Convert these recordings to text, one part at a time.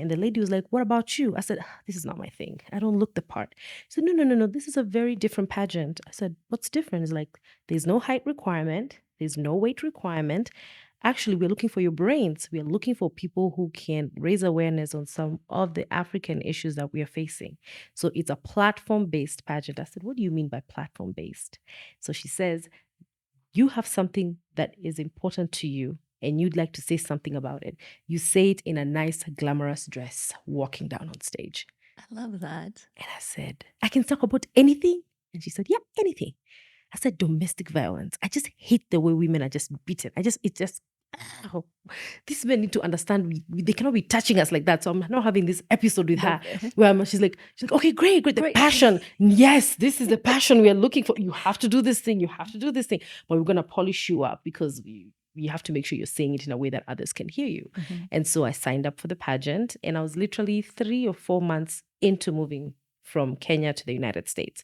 And the lady was like, what about you? I said, this is not my thing. I don't look the part. She said, no. This is a very different pageant. I said, what's different? It's like, there's no height requirement. There's no weight requirement. Actually, we're looking for your brains. We are looking for people who can raise awareness on some of the African issues that we are facing. So it's a platform-based pageant. I said, what do you mean by platform-based? So she says, you have something that is important to you and you'd like to say something about it. You say it in a nice, glamorous dress, walking down on stage. I love that. And I said, I can talk about anything? And she said, yeah, anything. I said, domestic violence. I just hate the way women are just beaten. Oh, these men need to understand they cannot be touching us like that. So I'm not having this episode with her where she's like, okay, great. The passion. Yes, this is the passion we are looking for. You have to do this thing. But we're going to polish you up because you have to make sure you're saying it in a way that others can hear you. Mm-hmm. And so I signed up for the pageant, and I was literally 3 or 4 months into moving from Kenya to the United States.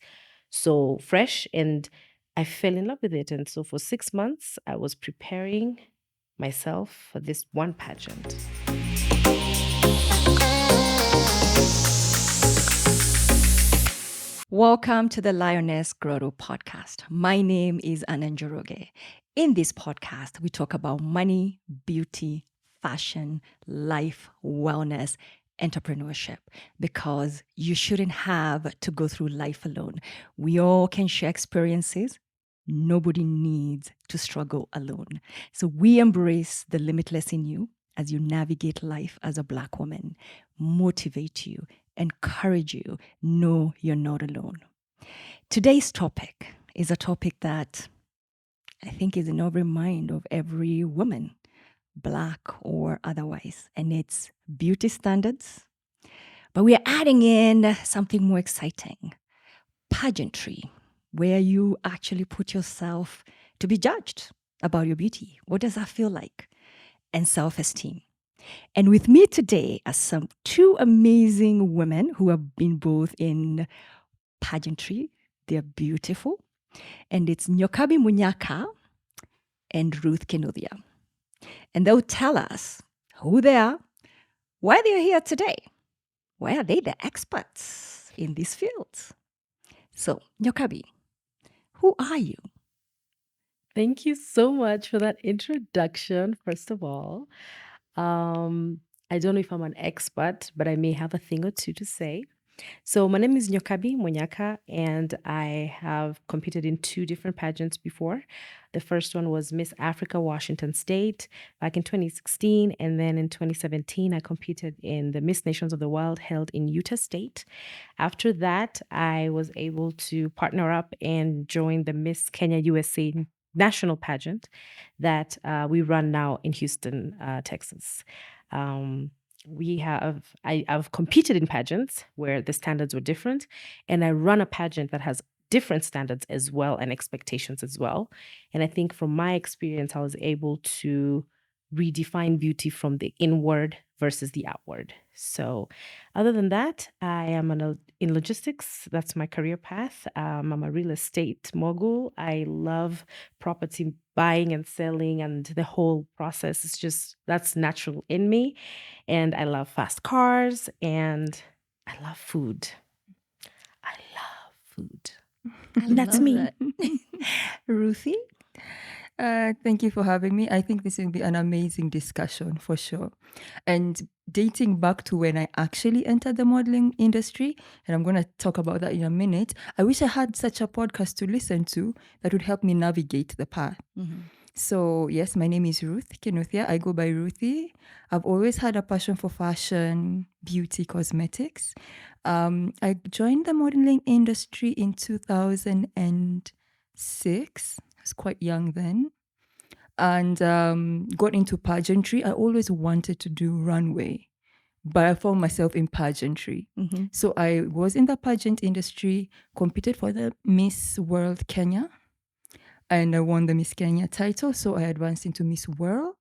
So fresh, and I fell in love with it. And so for 6 months, I was preparing myself for this one pageant. Welcome to the Lioness Grotto podcast. My name is Ananjoroge. In this podcast, we talk about money, beauty, fashion, life, wellness, entrepreneurship, because you shouldn't have to go through life alone. We all can share experiences. Nobody needs to struggle alone. So we embrace the limitless in you as you navigate life as a Black woman, motivate you, encourage you, know you're not alone. Today's topic is a topic that I think is in every mind of every woman, Black or otherwise, and it's beauty standards. But we are adding in something more exciting, pageantry, where you actually put yourself to be judged about your beauty. What does that feel like? And self-esteem. And with me today are some 2 amazing women who have been both in pageantry. They're beautiful. And it's Nyokabi Munyaka and Ruth Kinuthia. And they'll tell us who they are, why they're here today. Why are they the experts in these fields? So, Nyokabi, who are you? Thank you so much for that introduction, first of all. I don't know if I'm an expert, but I may have a thing or two to say. So my name is Nyokabi Munyaka, and I have competed in 2 different pageants before. The first one was Miss Africa Washington State back in 2016, and then in 2017, I competed in the Miss Nations of the World held in Utah State. After that, I was able to partner up and join the Miss Kenya USA national pageant that we run now in Houston, Texas. I've competed in pageants where the standards were different, and I run a pageant that has different standards as well and expectations as well. And I think from my experience, I was able to redefine beauty from the inward versus the outward. So other than that, I am in logistics. That's my career path. I'm a real estate mogul. I love property buying and selling, and the whole process is just, that's natural in me. And I love fast cars, and I love food. That's me. Ruthie? Thank you for having me. I think this will be an amazing discussion for sure. And dating back to when I actually entered the modeling industry, and I'm going to talk about that in a minute, I wish I had such a podcast to listen to that would help me navigate the path. Mm-hmm. So yes, my name is Ruth Kinuthia. I go by Ruthie. I've always had a passion for fashion, beauty, cosmetics. I joined the modeling industry in 2006. I was quite young then. And got into pageantry. I always wanted to do runway, but I found myself in pageantry. Mm-hmm. So I was in the pageant industry, competed for the Miss World Kenya, and I won the Miss Kenya title. So I advanced into Miss World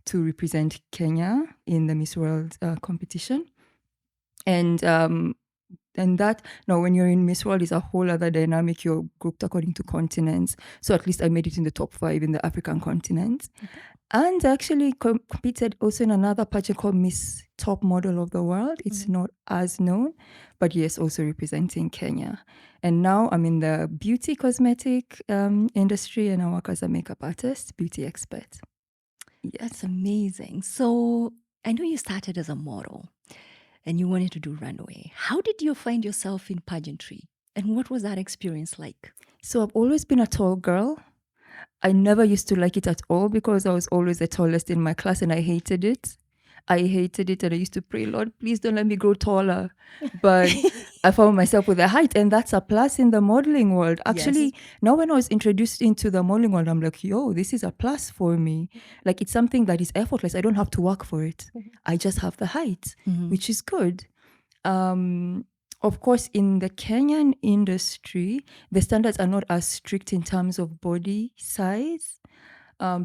to represent Kenya in the Miss World competition. And that, now when you're in Miss World, is a whole other dynamic. You're grouped according to continents. So at least I made it in the top 5 in the African continent. Okay. And I actually competed also in another pageant called Miss Top Model of the World. It's not as known, but yes, also representing Kenya. And now I'm in the beauty cosmetic industry, and I work as a makeup artist, beauty expert. Yes. That's amazing. So I know you started as a model and you wanted to do runway. How did you find yourself in pageantry? And what was that experience like? So I've always been a tall girl. I never used to like it at all because I was always the tallest in my class and I hated it. I hated it and I used to pray, Lord, please don't let me grow taller. But I found myself with a height, and that's a plus in the modeling world. Actually, now when I was introduced into the modeling world, I'm like, yo, this is a plus for me. Like, it's something that is effortless. I don't have to work for it. I just have the height, which is good. Of course, in the Kenyan industry, the standards are not as strict in terms of body size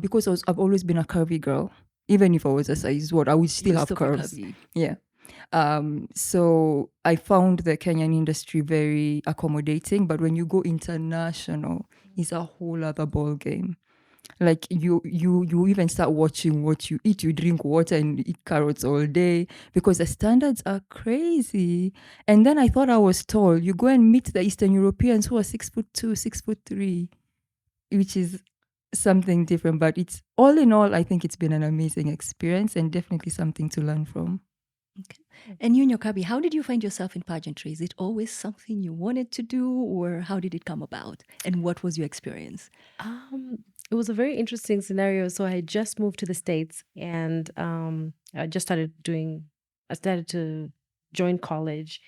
because I've always been a curvy girl. Even if I was a size what, I would still have curves. Yeah. So I found the Kenyan industry very accommodating, but when you go international, it's a whole other ball game. Like you even start watching what you eat. You drink water and eat carrots all day because the standards are crazy. And then I thought I was tall. You go and meet the Eastern Europeans who are 6'2", 6'3", which is something different. But it's all in all, I think it's been an amazing experience and definitely something to learn from. Okay. And you, Nyokabi, how did you find yourself in pageantry? Is it always something you wanted to do, or how did it come about? And what was your experience? It was a very interesting scenario. So I just moved to the States, and I started to join college,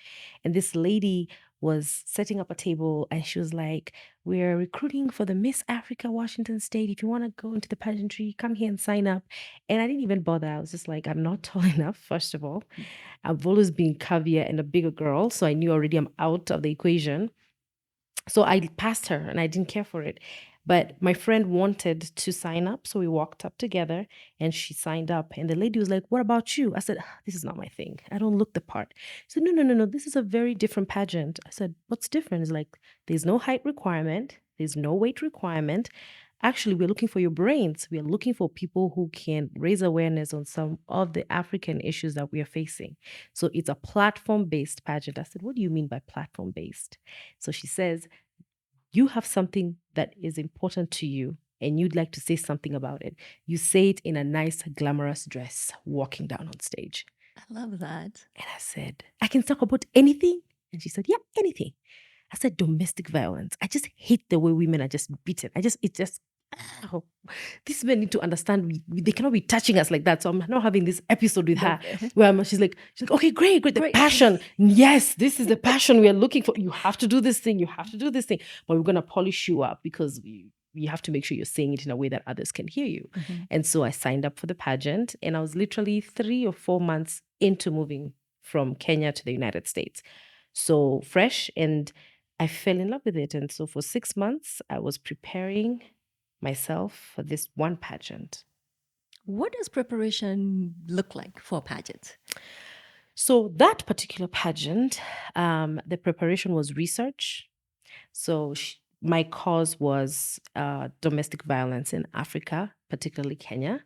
and this lady was setting up a table, and she was like, "We're recruiting for the Miss Africa Washington State. If you want to go into the pageantry, come here and sign up." And I didn't even bother. I was just like, I'm not tall enough, first of all. I've always been curvier and a bigger girl, so I knew already I'm out of the equation. So I passed her and I didn't care for it. But my friend wanted to sign up. So we walked up together and she signed up. And the lady was like, "What about you?" I said, "This is not my thing. I don't look the part." She said, No. This is a very different pageant. I said, "What's different?" It's like, there's no height requirement. There's no weight requirement. Actually, we're looking for your brains. We are looking for people who can raise awareness on some of the African issues that we are facing. So it's a platform-based pageant. I said, "What do you mean by platform-based?" So she says, you have something that is important to you and you'd like to say something about it. You say it in a nice, glamorous dress, walking down on stage. I love that. And I said, "I can talk about anything?" And she said, "Yeah, anything." I said, "Domestic violence. I just hate the way women are just beaten. These men need to understand they cannot be touching us like that." So I'm now having this episode with her where she's like, "Okay, great. The passion. Yes, this is the passion we are looking for. You have to do this thing. You have to do this thing. But we're going to polish you up because you have to make sure you're saying it in a way that others can hear you." And so I signed up for the pageant, and I was literally 3 or 4 months into moving from Kenya to the United States. So fresh, and I fell in love with it. And so for 6 months, I was preparing myself for this one pageant. What does preparation look like for a pageant? So that particular pageant, the preparation was research. So my cause was domestic violence in Africa, particularly Kenya,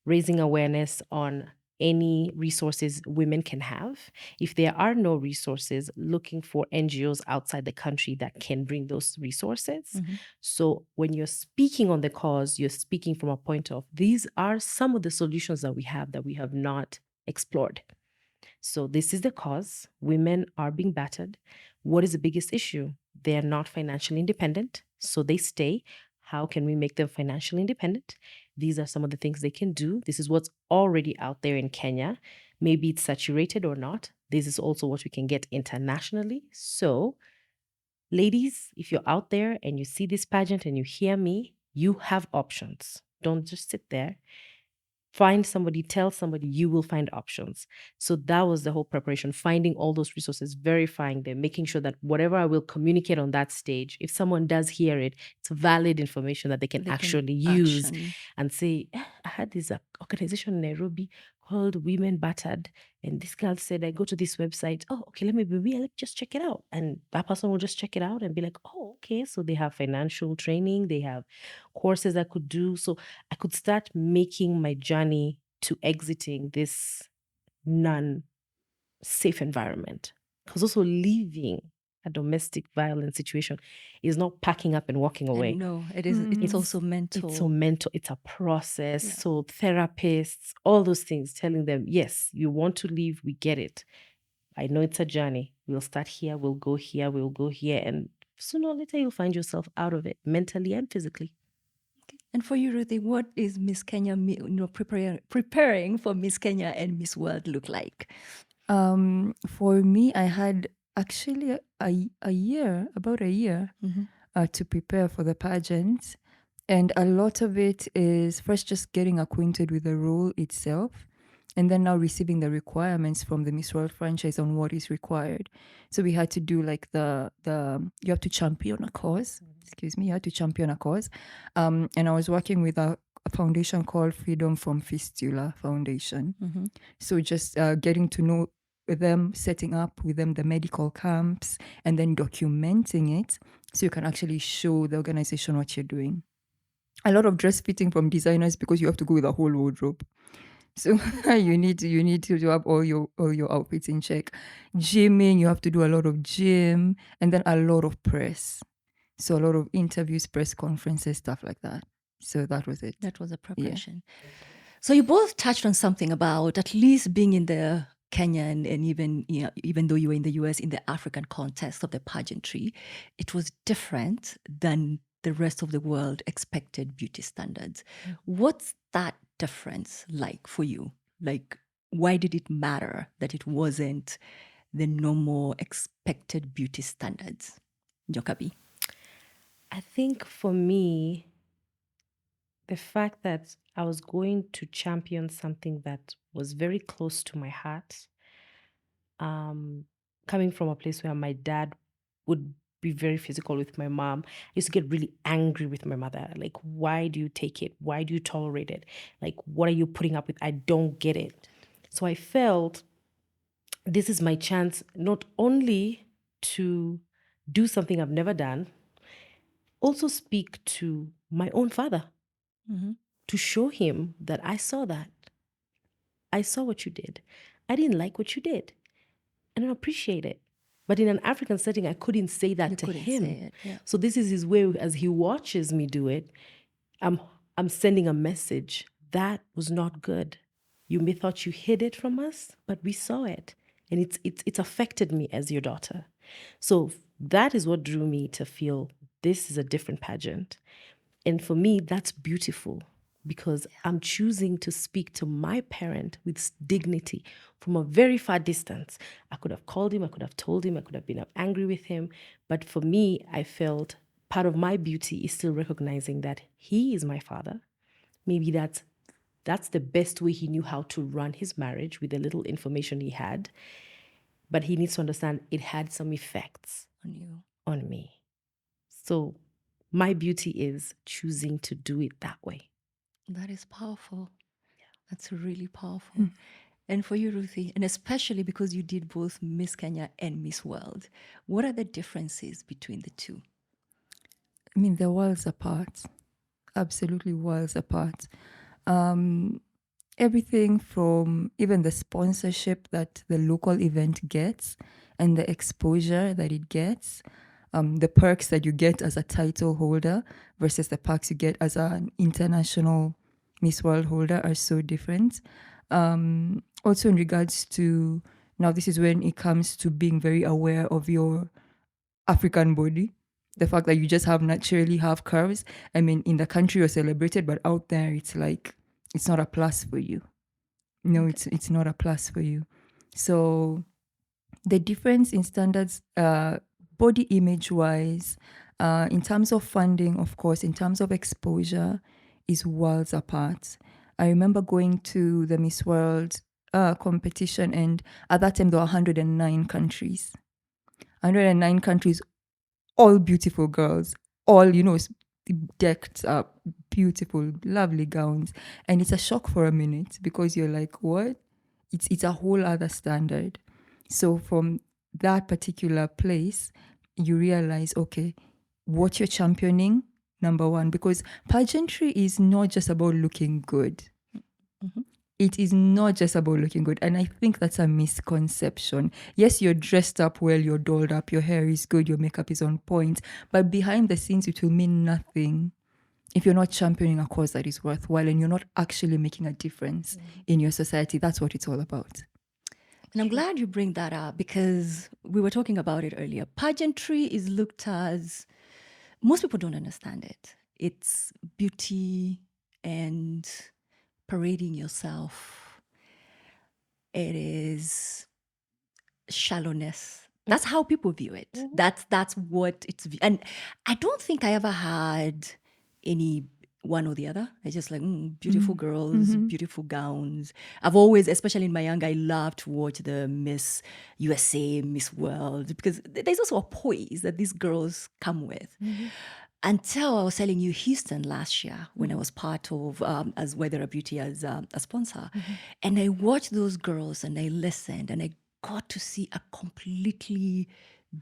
raising awareness on any resources women can have. If there are no resources, looking for NGOs outside the country that can bring those resources. So when you're speaking on the cause, you're speaking from a point of, these are some of the solutions that we have not explored. So this is the cause. Women are being battered. What is the biggest issue? They're not financially independent, so they stay. How can we make them financially independent? These are some of the things they can do. This is what's already out there in Kenya. Maybe it's saturated or not. This is also what we can get internationally. So, ladies, if you're out there and you see this pageant and you hear me, you have options. Don't just sit there. Find somebody, tell somebody, you will find options. So that was the whole preparation, finding all those resources, verifying them, making sure that whatever I will communicate on that stage, if someone does hear it, it's valid information that they can actually use and say, I had this organization in Nairobi called Women Battered. And this girl said, I go to this website. Oh, okay, let me be real. Let me just check it out. And that person will just check it out and be like, oh, okay. So they have financial training, they have courses I could do. So I could start making my journey to exiting this non-safe environment. Because also leaving a domestic violence situation is not packing up and walking away. And no, it's also mental. It's so mental. It's a process. Yeah. So therapists, all those things, telling them, yes, you want to leave, we get it. I know it's a journey. We'll start here, we'll go here, we'll go here. And sooner or later, you'll find yourself out of it, mentally and physically. And for you, Ruthie, what is Miss Kenya, preparing for Miss Kenya and Miss World look like? For me, I had actually about a year to prepare for the pageant. And a lot of it is first just getting acquainted with the role itself, and then now receiving the requirements from the Miss World franchise on what is required. So we had to do like you have to champion a cause. Excuse me, you had to champion a cause. And I was working with a foundation called Freedom from Fistula Foundation. So just getting to know them, setting up with them the medical camps, and then documenting it so you can actually show the organization what you're doing. A lot of dress fitting from designers because you have to go with a whole wardrobe. So you need to have all your outfits in check. Gymming, you have to do a lot of gym, and then a lot of press. So a lot of interviews, press conferences, stuff like that. So that was it. That was a preparation. Yeah. So you both touched on something about at least being in the Kenya and even though you were in the US, in the African context of the pageantry, it was different than the rest of the world expected beauty standards. What's that difference like for you? Like, why did it matter that it wasn't the normal expected beauty standards? Nyokabi? I think for me, the fact that I was going to champion something that was very close to my heart, coming from a place where my dad would be very physical with my mom, I used to get really angry with my mother. Like, why do you take it? Why do you tolerate it? Like, what are you putting up with? I don't get it. So I felt this is my chance not only to do something I've never done, also speak to my own father, to show him that I saw that. I saw what you did. I didn't like what you did. And I appreciate it. But in an African setting, I couldn't say that to him. Say it, yeah. So this is his way, as he watches me do it, I'm sending a message. That was not good. You may thought you hid it from us, but we saw it. And it's affected me as your daughter. So that is what drew me to feel this is a different pageant. And for me, that's beautiful because I'm choosing to speak to my parent with dignity from a very far distance. I could have called him, I could have told him, I could have been angry with him. But for me, I felt part of my beauty is still recognizing that he is my father. Maybe that's the best way he knew how to run his marriage with the little information he had. But he needs to understand it had some effects on you, on me. So my beauty is choosing to do it that way. That is powerful. Yeah. That's really powerful. And for you, Ruthie, and especially because you did both Miss Kenya and Miss World, what are the differences between the two? I mean, they're worlds apart. Absolutely worlds apart. Everything from even the sponsorship that the local event gets and the exposure that it gets, the perks that you get as a title holder versus the perks you get as an international Miss World holder are so different. Also in regards to, now this is when it comes to being very aware of your African body. The fact that you just naturally have curves. I mean, in the country you're celebrated, but out there it's like, it's not a plus for you. No, okay. It's not a plus for you. So the difference in standards, body image wise, in terms of funding, of course, in terms of exposure, is worlds apart. I remember going to the Miss World competition, and at that time there were 109 countries. 109 countries, all beautiful girls, all, decked up, beautiful, lovely gowns. And it's a shock for a minute because you're like, what? It's a whole other standard. So from that particular place, you realize, okay, what you're championing, number one, because pageantry is not just about looking good. It is not just about looking good. And I think that's a misconception. Yes, you're dressed up well, you're dolled up, your hair is good, your makeup is on point. But behind the scenes, it will mean nothing if you're not championing a cause that is worthwhile and you're not actually making a difference in your society. That's what it's all about. And I'm glad you bring that up because we were talking about it earlier. Pageantry is looked as, most people don't understand it. It's beauty and parading yourself. It is shallowness. That's how people view it. That's what it's. And I don't think I ever had any one or the other. I just like beautiful girls, beautiful gowns. I've always, especially in my young, I loved to watch the Miss USA, Miss World, because there's also a poise that these girls come with. Until I was telling you Houston last year when I was part of as Weather a Beauty as a sponsor. And I watched those girls and I listened and I got to see a completely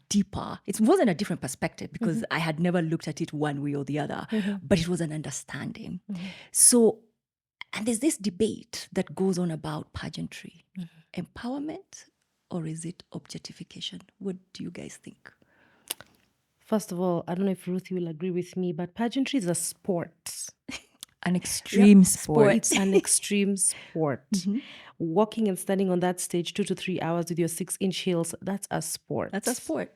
deeper, it wasn't a different perspective because I had never looked at it one way or the other, but it was an understanding. So, and there's this debate that goes on about pageantry, empowerment, or is it objectification? What do you guys think? First of all, I don't know if Ruth will agree with me, but pageantry is a sport. An extreme sport. It's an extreme sport. Walking and standing on that stage 2 to 3 hours with your 6-inch heels, that's a sport. That's a sport.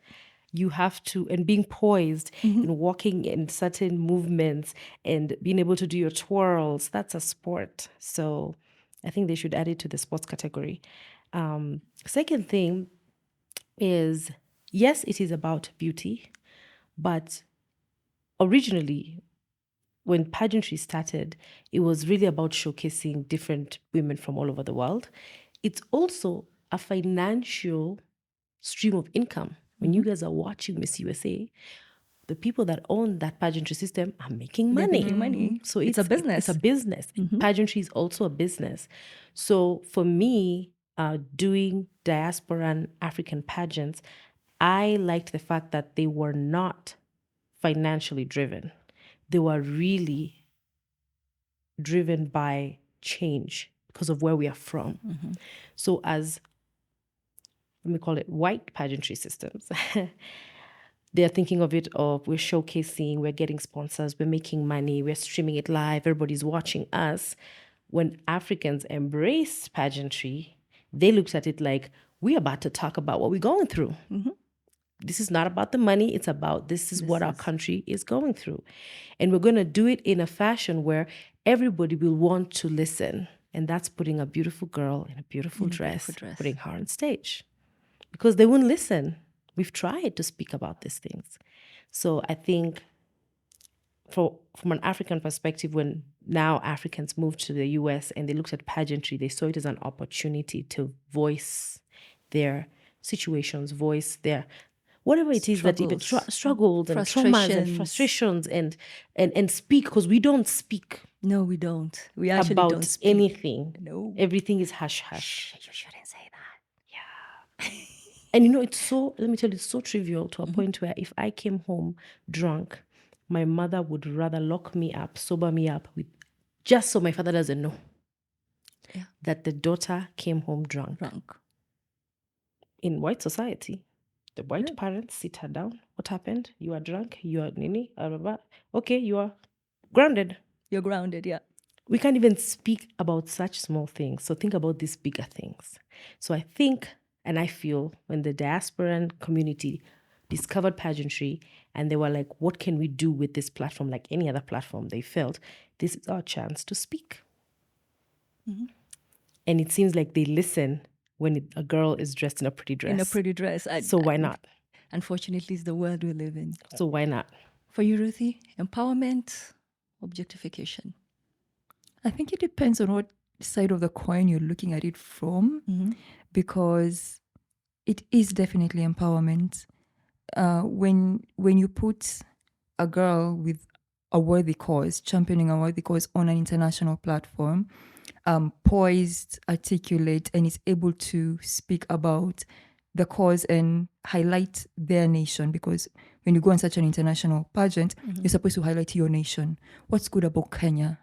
You have to, and being poised and walking in certain movements and being able to do your twirls, that's a sport. So I think they should add it to the sports category. Second thing is, yes, it is about beauty, but originally, when pageantry started, it was really about showcasing different women from all over the world. It's also a financial stream of income. When you guys are watching Miss USA, the people that own that pageantry system are making money. Making money. So It's a business. It's a business. Pageantry is also a business. So for me, doing diaspora and African pageants, I liked the fact that they were not financially driven. They were really driven by change because of where we are from. So as, let me call it, white pageantry systems, they're thinking of it of we're showcasing, we're getting sponsors, we're making money, we're streaming it live, everybody's watching us. When Africans embraced pageantry, they looked at it like, we're about to talk about what we're going through. This is not about the money. It's about this is what our country is going through. And we're going to do it in a fashion where everybody will want to listen. And that's putting a beautiful girl in a beautiful dress, putting her on stage. Because they wouldn't listen. We've tried to speak about these things. So I think from an African perspective, when now Africans moved to the US and they looked at pageantry, they saw it as an opportunity to voice their situations, voice their whatever it is that even struggled and traumas and frustrations and speak, because we don't speak. No, we don't. We actually about don't speak anything. No. Everything is hush hush. You shouldn't say that. Yeah. And it's so, let me tell you, it's so trivial to a point where if I came home drunk, my mother would rather lock me up, sober me up, just so my father doesn't know that the daughter came home drunk. In white society, the white parents sit her down. What happened? You are drunk. You are nini. Okay, you are grounded. You're grounded, yeah. We can't even speak about such small things. So think about these bigger things. So I think, and I feel, when the diasporan community discovered pageantry and they were like, what can we do with this platform like any other platform? They felt, this is our chance to speak. And it seems like they listen when a girl is dressed in a pretty dress. In a pretty dress. So why not? Unfortunately, it's the world we live in. So why not? For you, Ruthie, empowerment, objectification? I think it depends on what side of the coin you're looking at it from, because it is definitely empowerment. When you put a girl with a worthy cause, championing a worthy cause on an international platform, poised, articulate, and is able to speak about the cause and highlight their nation. Because when you go on such an international pageant, you're supposed to highlight your nation. What's good about Kenya?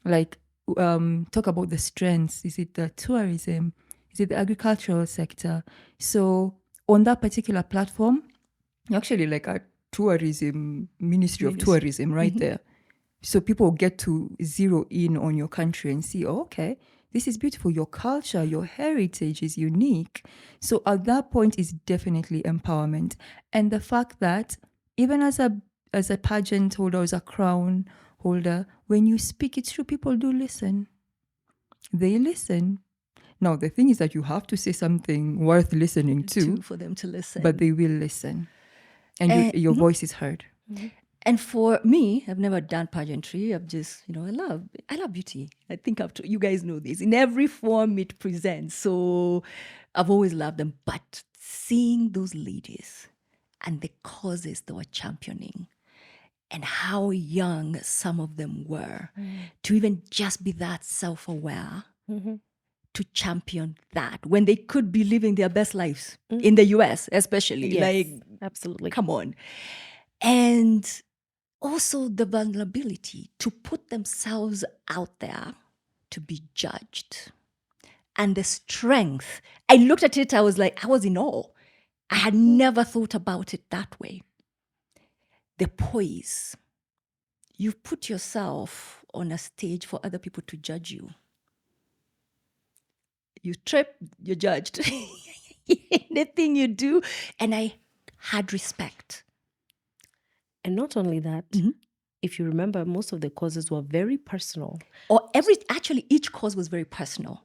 Like, talk about the strengths. Is it the tourism? Is it the agricultural sector? So on that particular platform, you're actually like a tourism, Ministry of Tourism right there. So people get to zero in on your country and see, oh, okay, this is beautiful. Your culture, your heritage is unique. So at that point is definitely empowerment. And the fact that even as a pageant holder, as a crown holder, when you speak, it's true, people do listen. They listen. Now, the thing is that you have to say something worth listening to for them to listen. but they will listen. And your voice is heard. And for me, I've never done pageantry. I've just, I love beauty. I think you guys know this. In every form it presents. So I've always loved them. But seeing those ladies and the causes they were championing and how young some of them were to even just be that self-aware to champion that when they could be living their best lives in the US, especially. Yes, like, absolutely. Come on. And also the vulnerability to put themselves out there to be judged. And the strength. I looked at it, I was in awe. I had never thought about it that way. The poise. You put yourself on a stage for other people to judge you. You trip, you're judged. Anything you do. And I had respect. And not only that, if you remember, most of the causes were very personal. Actually, each cause was very personal.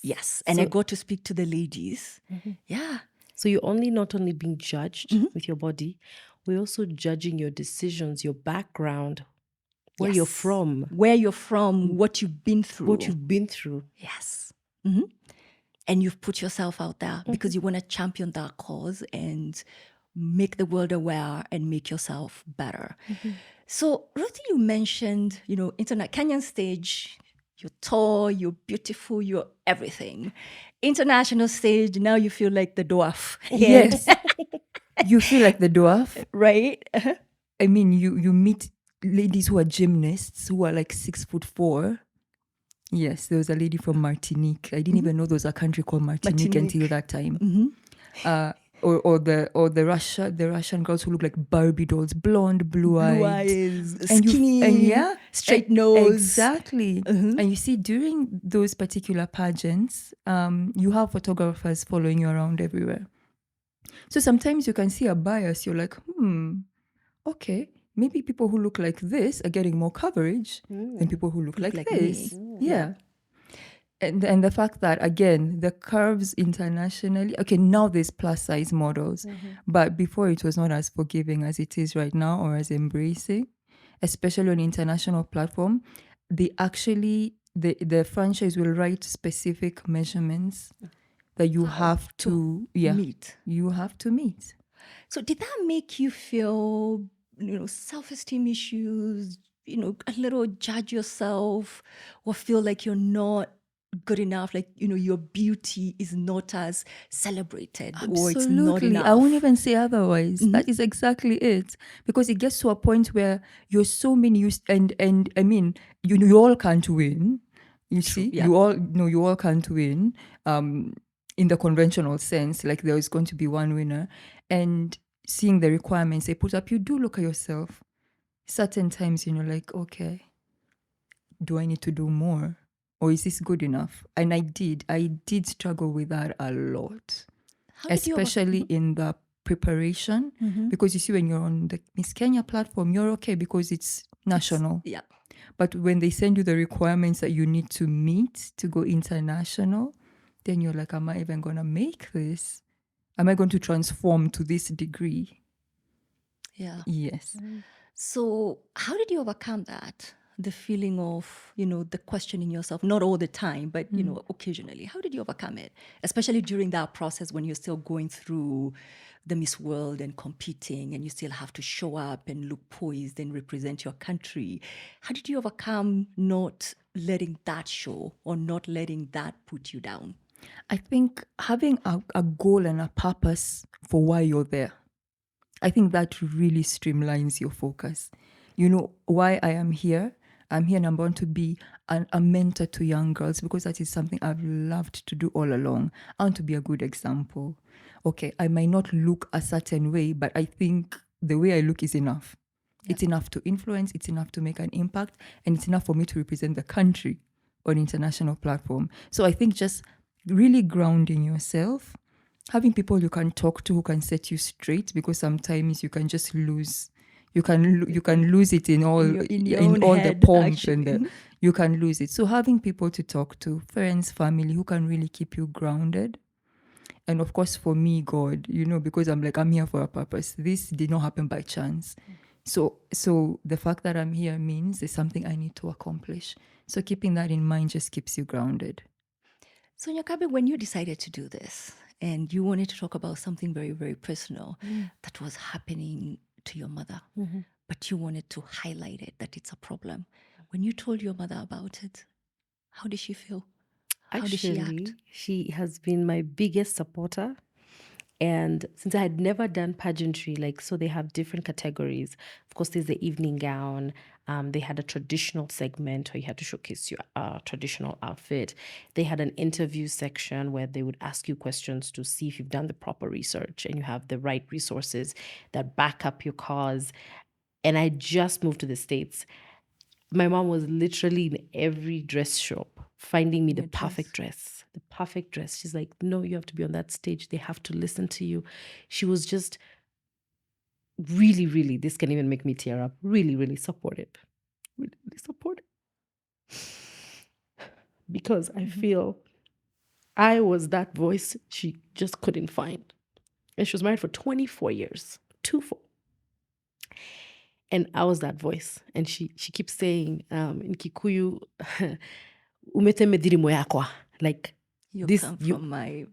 Yes. And I got to speak to the ladies. Yeah. So you're not only being judged with your body, we're also judging your decisions, your background, where you're from. What you've been through. Yes. And you've put yourself out there because you want to champion that cause and make the world aware and make yourself better. So, Ruthie, you mentioned, internet Kenyan stage, you're tall, you're beautiful, you're everything. International stage, now you feel like the dwarf. Yes. You feel like the dwarf. Right? I mean, you meet ladies who are gymnasts who are like 6'4". Yes, there was a lady from Martinique. I didn't even know there was a country called Martinique until that time. Or the Russian girls who look like Barbie dolls, blonde, blue eyes, skinny, straight nose. Exactly. And you see, during those particular pageants, you have photographers following you around everywhere. So sometimes you can see a bias. You're like, okay, maybe people who look like this are getting more coverage than people who look like this. Yeah. And the fact that, again, the curves internationally, okay, now there's plus size models, but before it was not as forgiving as it is right now or as embracing, especially on international platform. They actually, the franchise will write specific measurements that you have to meet. You have to meet. So did that make you feel, self-esteem issues, a little judge yourself or feel like you're not good enough, like, your beauty is not as celebrated? Absolutely. Or it's not enough? I won't even say otherwise. That is exactly it. Because it gets to a point where you're so many, and I mean, you all can't win. You see, you all can't win. In the conventional sense, like there is going to be one winner. And seeing the requirements they put up, you do look at yourself. Certain times, like, okay, do I need to do more? Or is this good enough? And I did struggle with that a lot, especially in the preparation. Because you see, when you're on the Miss Kenya platform, you're okay because it's national. But when they send you the requirements that you need to meet to go international, then you're like, am I even going to make this? Am I going to transform to this degree? Yeah. Yes. So how did you overcome that? the feeling of, the questioning yourself, not all the time, but, occasionally. How did you overcome it? Especially during that process when you're still going through the Miss World and competing and you still have to show up and look poised and represent your country. How did you overcome not letting that show or not letting that put you down? I think having a goal and a purpose for why you're there, I think that really streamlines your focus. Why I am here? I'm here and I want to be a mentor to young girls because that is something I've loved to do all along. I want to be a good example. Okay, I might not look a certain way, but I think the way I look is enough. Yeah. It's enough to influence, it's enough to make an impact, and it's enough for me to represent the country on international platform. So I think just really grounding yourself, having people you can talk to who can set you straight, because sometimes you can just lose. You can lose it in all in all head, the pomp actually. and you can lose it. So having people to talk to, friends, family, who can really keep you grounded. And of course, for me, God, because I'm here for a purpose. This did not happen by chance. So the fact that I'm here means there's something I need to accomplish. So keeping that in mind just keeps you grounded. So Nyokabi, when you decided to do this and you wanted to talk about something very, very personal that was happening to your mother, but you wanted to highlight it, that it's a problem. When you told your mother about it, how did she feel? How did she act? Actually, she has been my biggest supporter. And since I had never done pageantry, so they have different categories. Of course, there's the evening gown. They had a traditional segment where you had to showcase your traditional outfit. They had an interview section where they would ask you questions to see if you've done the proper research and you have the right resources that back up your cause. And I just moved to the States. My mom was literally in every dress shop finding me the perfect dress. The perfect dress. She's like, no, you have to be on that stage. They have to listen to you. She was just really, really, this can even make me tear up, really, really supportive. Really, really supportive. Because I feel I was that voice she just couldn't find. And she was married for 24 years. 24. And I was that voice. And she keeps saying in Kikuyu, umete medirimo yakwa. Like, you this, come from my,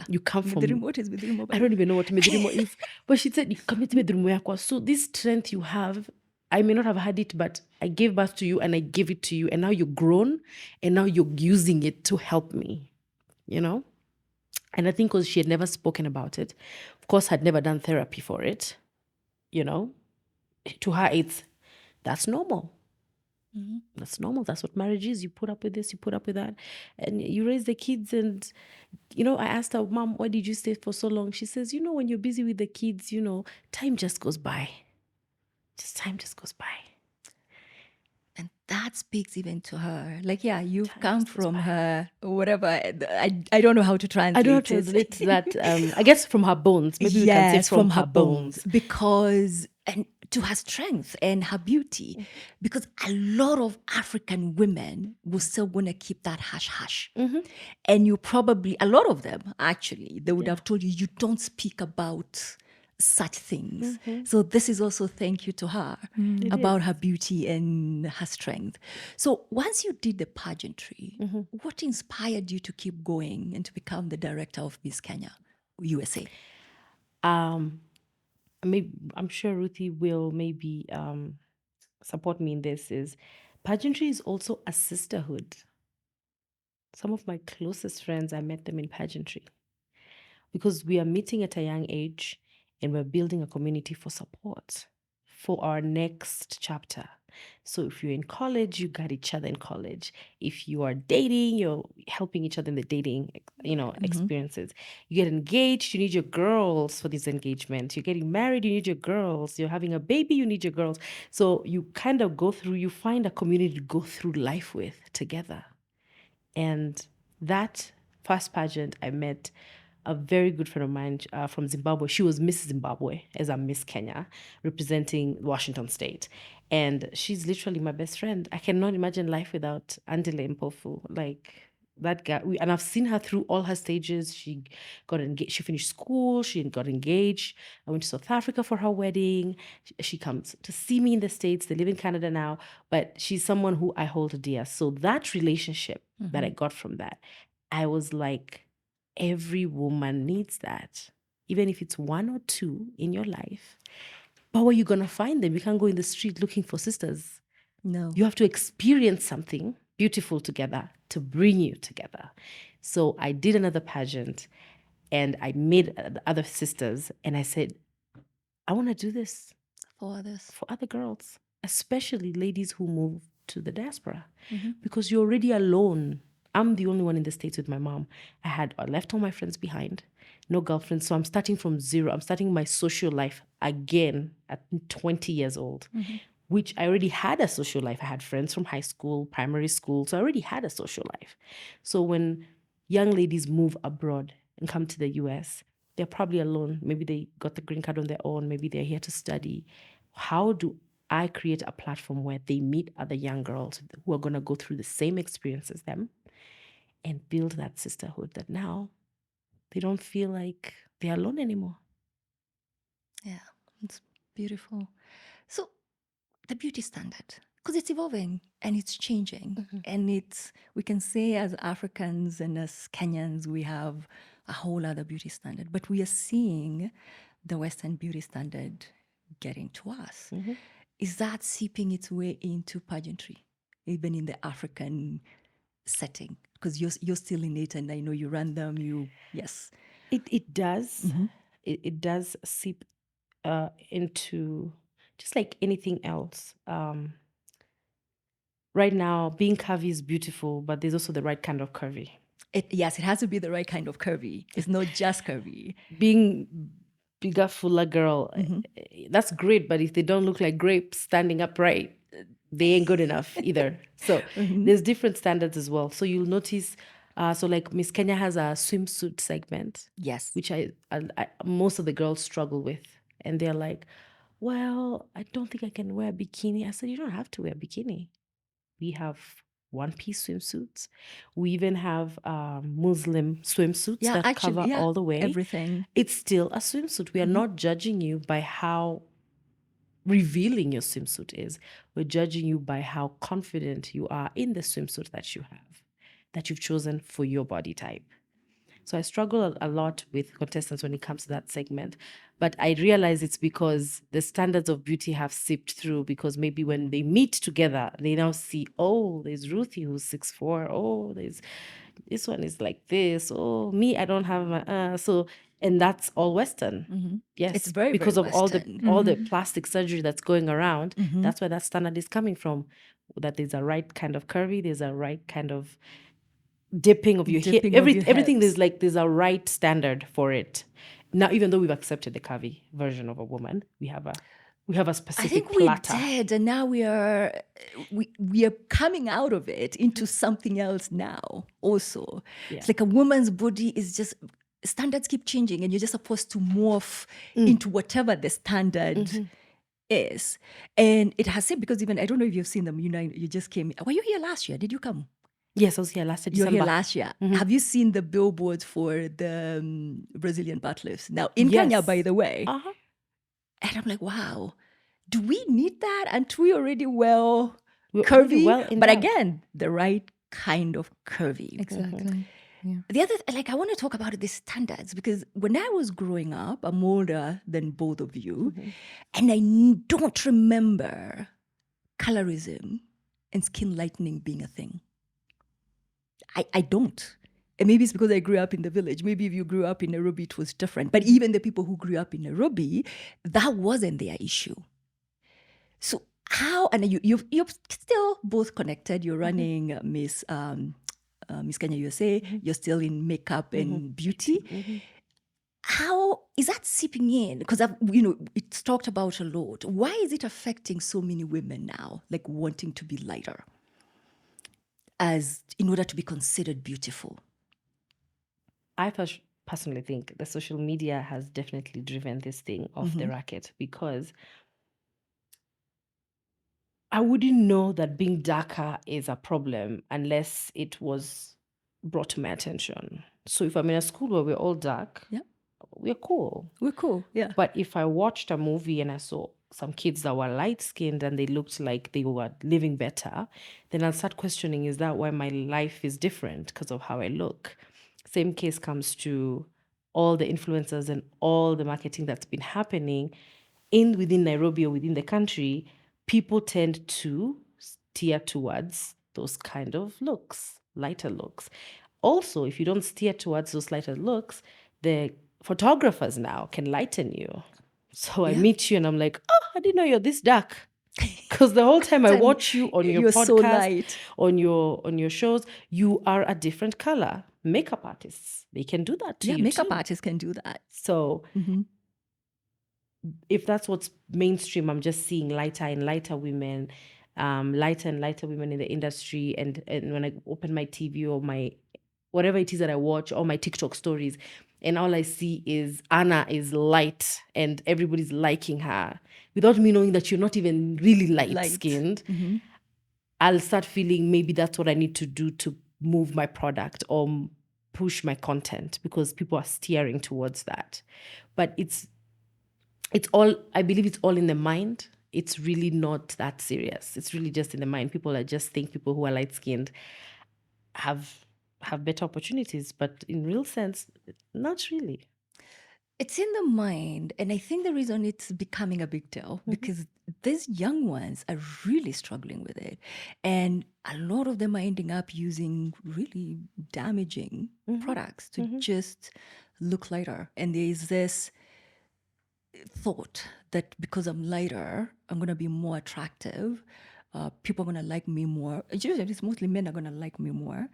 you come from, what is medirimo? I don't even know what medirimo is. But she said, medirimo yakwa. So this strength you have, I may not have had it, but I gave birth to you and I gave it to you. And now you're grown and now you're using it to help me, And I think because she had never spoken about it, of course, had never done therapy for it, To her, that's normal. That's normal. That's what marriage is. You put up with this, you put up with that, and you raise the kids. And, I asked her, Mom, why did you stay for so long? She says, when you're busy with the kids, time just goes by. Time just goes by. And that speaks even to her. Like, you've come from her, whatever. I don't know how to translate I don't translate that. I guess from her bones. Maybe we can say from her bones. Because, and to her strength and her beauty. Because a lot of African women will still want to keep that hush-hush. And you probably, a lot of them actually, they would have told you don't speak about such things. So this is also thank you to her about her beauty and her strength. So once you did the pageantry, what inspired you to keep going and to become the director of Miss Kenya, USA? Maybe, I'm sure Ruthie will maybe support me in this, is pageantry is also a sisterhood. Some of my closest friends, I met them in pageantry because we are meeting at a young age and we're building a community for support for our next chapter. So if you're in college, you got each other in college. If you are dating, you're helping each other in the dating, experiences. You get engaged, you need your girls for this engagement. You're getting married, you need your girls. You're having a baby, you need your girls. So you kind of you find a community to go through life with together. And that first pageant, I met a very good friend of mine from Zimbabwe. She was Miss Zimbabwe as I'm Miss Kenya, representing Washington State. And she's literally my best friend. I cannot imagine life without Andile Mpofu. Like, That guy, and I've seen her through all her stages. She got engaged. She finished school. She got engaged. I went to South Africa for her wedding. She comes to see me in the States. They live in Canada now, but she's someone who I hold dear. So that relationship that I got from that, I was like, every woman needs that, even if it's one or two in your life. But where are you gonna find them? You can't go in the street looking for sisters. No. You have to experience something beautiful together to bring you together. So I did another pageant and I made other sisters and I said, I want to do this For others. for other girls, especially ladies who move to the diaspora, Mm-hmm. because you're already alone. I'm the only one in the States with my mom. I left all my friends behind, no girlfriends. So I'm starting from zero. I'm starting my social life again at 20 years old, which I already had a social life. I had friends from high school, primary school. So I already had a social life. So when young ladies move abroad and come to the US, they're probably alone. Maybe they got the green card on their own. Maybe they're here to study. How do I create a platform where they meet other young girls who are going to go through the same experience as them and build that sisterhood that now they don't feel like they're alone anymore? Yeah, it's beautiful. So the beauty standard, because it's evolving and it's changing, and we can say as Africans and as Kenyans we have a whole other beauty standard, but we are seeing the Western beauty standard getting to us. Is that seeping its way into pageantry, even in the African setting? Because you're still in it, and I know you run them. Yes, It does. It does seep into just like anything else. Right now, being curvy is beautiful, but there's also the right kind of curvy. Yes, it has to be the right kind of curvy. It's not just curvy. Being bigger, fuller girl, that's great, but if they don't look like grapes standing upright, they ain't good enough either. So there's different standards as well. So you'll notice, so like Miss Kenya has a swimsuit segment, Yes. which I most of the girls struggle with, and they're like, well, I don't think I can wear a bikini. I said, you don't have to wear a bikini. We have one-piece swimsuits. We even have Muslim swimsuits that cover all the way. Everything. It's still a swimsuit. We are not judging you by how revealing your swimsuit is. We're judging you by how confident you are in the swimsuit that you have, that you've chosen for your body type. So I struggle a lot with contestants when it comes to that segment. But I realize it's because the standards of beauty have seeped through, because maybe when they meet together, they now see, oh, there's Ruthie who's 6'4". Oh, there's this one is like this. Oh, me, I don't have my so, and that's all Western. Yes, It's very, because very of all the Western. plastic surgery that's going around. That's where that standard is coming from. That there's a right kind of curvy, there's a right kind of dipping of your hip. Dipping of your Everything hips. there's a right standard for it. Now, even though we've accepted the curvy version of a woman, we have a specific I think platter. we did, and now we are coming out of it into something else now. Also, it's like a woman's body is just standards keep changing, and you're just supposed to morph into whatever the standard is. And it has said, because even I don't know if you've seen them. You know, you just came. Were you here last year? Did you come? Yes, I was here last You're December. here last year. Have you seen the billboards for the Brazilian butt lifts? Now in Kenya, by the way. And I'm like, wow, do we need that? Aren't we already well We're curvy? already well But endowed. again, the right kind of curvy. Exactly. Yeah. The other, I want to talk about the standards, because when I was growing up, I'm older than both of you, and I don't remember colorism and skin lightening being a thing. I don't. And maybe it's because I grew up in the village. Maybe if you grew up in Nairobi, it was different. But even the people who grew up in Nairobi, that wasn't their issue. So how, and you're still both connected. You're running Miss Kenya USA. You're still in makeup and beauty. How is that seeping in? Because it's talked about a lot. Why is it affecting so many women now, like wanting to be lighter, as in order to be considered beautiful? I personally think the social media has definitely driven this thing off the racket, because I wouldn't know that being darker is a problem unless it was brought to my attention. So if I'm in a school where we're all dark, Yeah. we're cool. We're cool. Yeah. But if I watched a movie and I saw some kids that were light-skinned and they looked like they were living better, then I'll start questioning, is that why my life is different because of how I look? Same case comes to all the influencers and all the marketing that's been happening within Nairobi or within the country. People tend to steer towards those kind of looks, lighter looks. Also, if you don't steer towards those lighter looks, the photographers now can lighten you. So I meet you and I'm like, oh, I didn't know you're this dark. Because the whole time I watch you on your You're podcast, so light. on your shows, you are a different color. Makeup artists, they can do that to you. Yeah, makeup too. artists can do that. So Mm-hmm. if that's what's mainstream, I'm just seeing lighter and lighter women, lighter and lighter women in the industry. And when I open my TV or my whatever it is that I watch, or my TikTok stories, and all I see is Anna is light and everybody's liking her without me knowing that you're not even really light-skinned, Mm-hmm. I'll start feeling maybe that's what I need to do to move my product or push my content, because people are steering towards that. But it's all, I believe it's all in the mind. It's really not that serious. It's really just in the mind. People think people who are light-skinned have better opportunities, but in real sense, not really. It's in the mind. And I think the reason it's becoming a big deal, because these young ones are really struggling with it. And a lot of them are ending up using really damaging products to just look lighter. And there is this thought that because I'm lighter, I'm going to be more attractive. People are going to like me more. Usually, it's mostly men are going to like me more.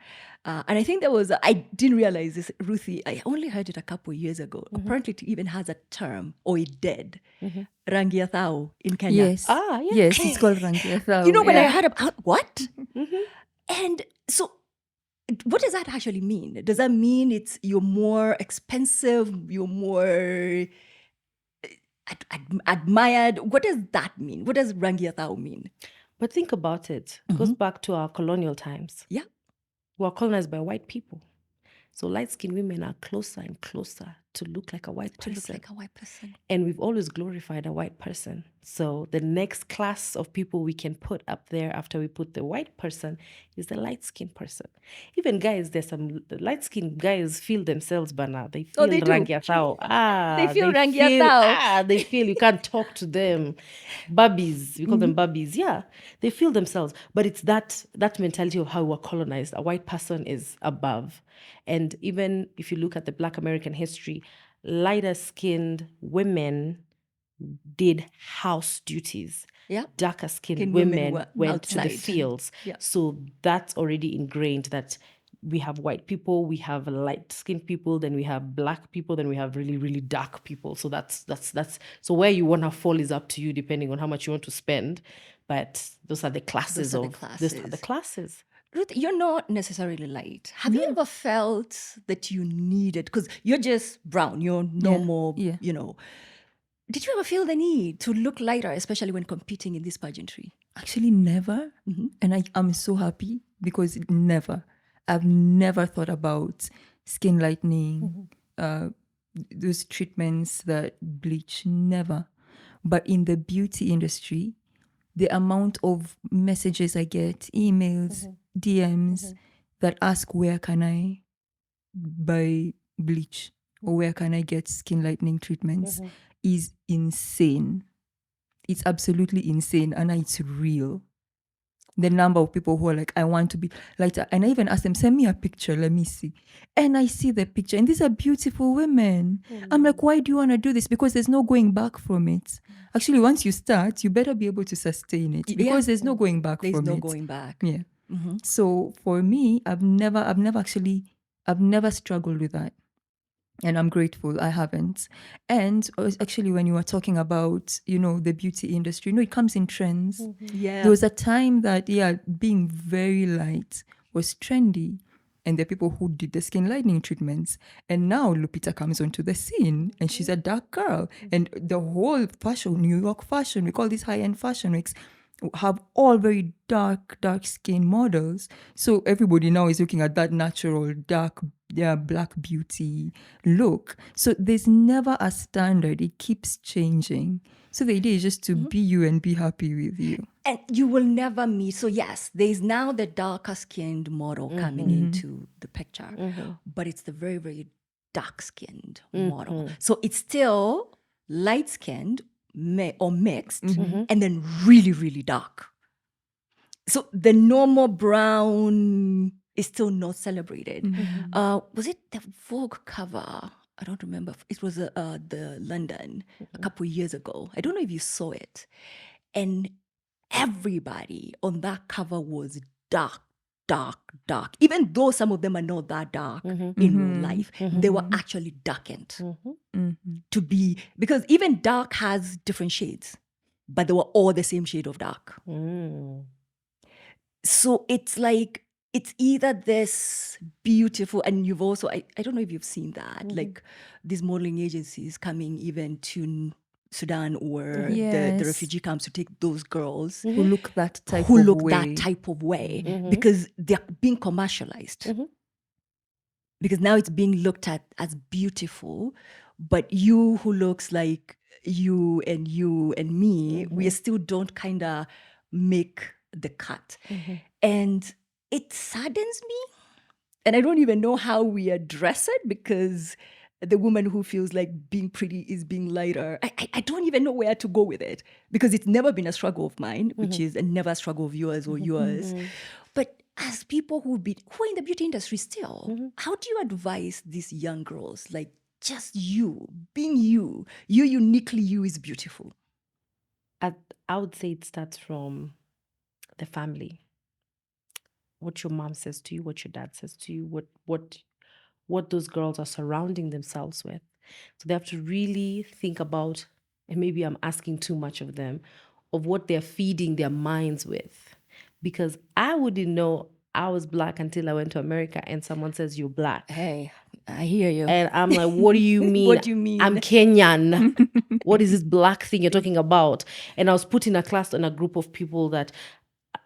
And I think I didn't realize this, Ruthie. I only heard it a couple of years ago. Apparently, it even has a term, or it did. Rangi ya thao in Kenya. Yes. Ah, yeah. Yes, it's called rangi ya You know, when I yeah. heard about what? And so, what does that actually mean? Does that mean you're more expensive, you're more admired? What does that mean? What does rangi ya thao mean? But think about it. It goes back to our colonial times. Yeah. We were colonized by white people. So light-skinned women are closer and closer to look like a white person. To look like a white person. And we've always glorified a white person. So the next class of people we can put up there after we put the white person is the light-skinned person. Even guys, there's some light-skinned guys feel themselves, Bana. They feel they do. rangi ya thao. They feel rangi ya thao. They feel you can't talk to them. Babbies, we call them babbies. Yeah, they feel themselves. But it's that mentality of how we're colonized. A white person is above. And even if you look at the Black American history, lighter skinned women did house duties. Yeah. Darker skinned women went to the outside. fields. Yeah. So that's already ingrained that we have white people, we have light skinned people, then we have black people, then we have really, really dark people. So that's so where you want to fall is up to you depending on how much you want to spend. But those are the classes. Those are the classes. Ruth, you're not necessarily light. Have you ever felt that you needed, because you're just brown, you're normal, you know. Did you ever feel the need to look lighter, especially when competing in this pageantry? Actually, never. And I'm so happy because I've never thought about skin lightening, those treatments that bleach, never. But in the beauty industry, the amount of messages I get, emails, DMs that ask where can I buy bleach or where can I get skin lightening treatments is insane. It's absolutely insane, and it's real. The number of people who are like, I want to be lighter. And I even ask them, send me a picture, let me see. And I see the picture, and these are beautiful women. I'm like, why do you want to do this? Because there's no going back from it. Actually, once you start, you better be able to sustain it, because there's no going back from it. There's no going back. Yeah. So for me, I've never struggled with that. And I'm grateful I haven't. And actually, when you were talking about, the beauty industry, it comes in trends. Yeah. There was a time that, being very light was trendy. And there are people who did the skin lightening treatments. And now Lupita comes onto the scene and she's a dark girl. And the whole fashion, New York fashion, we call these high-end fashion weeks, have all very dark skin models. So everybody now is looking at that natural dark, black beauty look. So there's never a standard. It keeps changing. So the idea is just to be you and be happy with you. And you will never meet. So yes, there's now the darker skinned model coming into the picture, but it's the very, very dark skinned model. So it's still light skinned or mixed, and then really, really dark. So the normal brown is still not celebrated. Was it the Vogue cover? I don't remember. It was the London a couple of years ago. I don't know if you saw it. And everybody on that cover was dark, dark, dark. Even though some of them are not that dark in real life, they were actually darkened to be, because even dark has different shades, but they were all the same shade of dark. So it's like, it's either this beautiful, and you've also, I don't know if you've seen that, like these modeling agencies coming even to Sudan or the refugee camps to take those girls Who look that type who of look way. that type of way, because they're being commercialized. Because now it's being looked at as beautiful, but you who looks like you and me, we still don't kind of make the cut. And it saddens me. And I don't even know how we address it, because the woman who feels like being pretty is being lighter, I don't even know where to go with it, because it's never been a struggle of mine, which is never a struggle of yours or yours. But as people who are in the beauty industry still, how do you advise these young girls, like, just you, being you uniquely you is beautiful? I would say it starts from the family. What your mom says to you, what your dad says to you, what those girls are surrounding themselves with. So they have to really think about, and maybe I'm asking too much of them, of what they're feeding their minds with. Because I wouldn't know I was black until I went to America and someone says you're black. Hey, I hear you. And I'm like, what do you mean? What do you mean? I'm Kenyan. What is this black thing you're talking about? And I was put in a class in a group of people that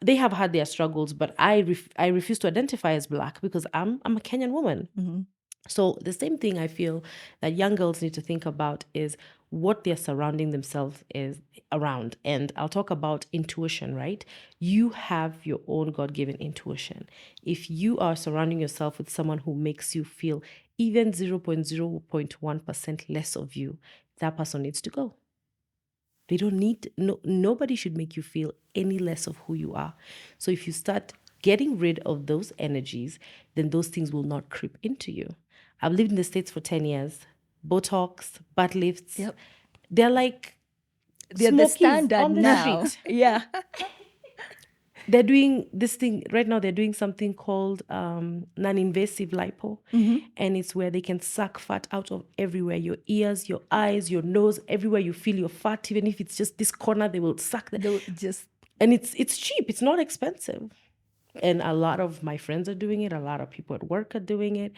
they have had their struggles, but I refuse to identify as black because I'm a Kenyan woman. So the same thing I feel that young girls need to think about is what they're surrounding themselves is around. And I'll talk about intuition, right? You have your own God-given intuition. If you are surrounding yourself with someone who makes you feel even 0.1% less of you, that person needs to go. They don't need, nobody should make you feel any less of who you are. So if you start getting rid of those energies, then those things will not creep into you. I've lived in the States for 10 years. Botox, butt lifts. Yep. They're like They're the smokies standard on the now. street. Yeah. They're doing this thing right now. They're doing something called non-invasive lipo, and it's where they can suck fat out of everywhere: your ears, your eyes, your nose, everywhere you feel your fat. Even if it's just this corner, they will suck. And it's cheap. It's not expensive, and a lot of my friends are doing it. A lot of people at work are doing it.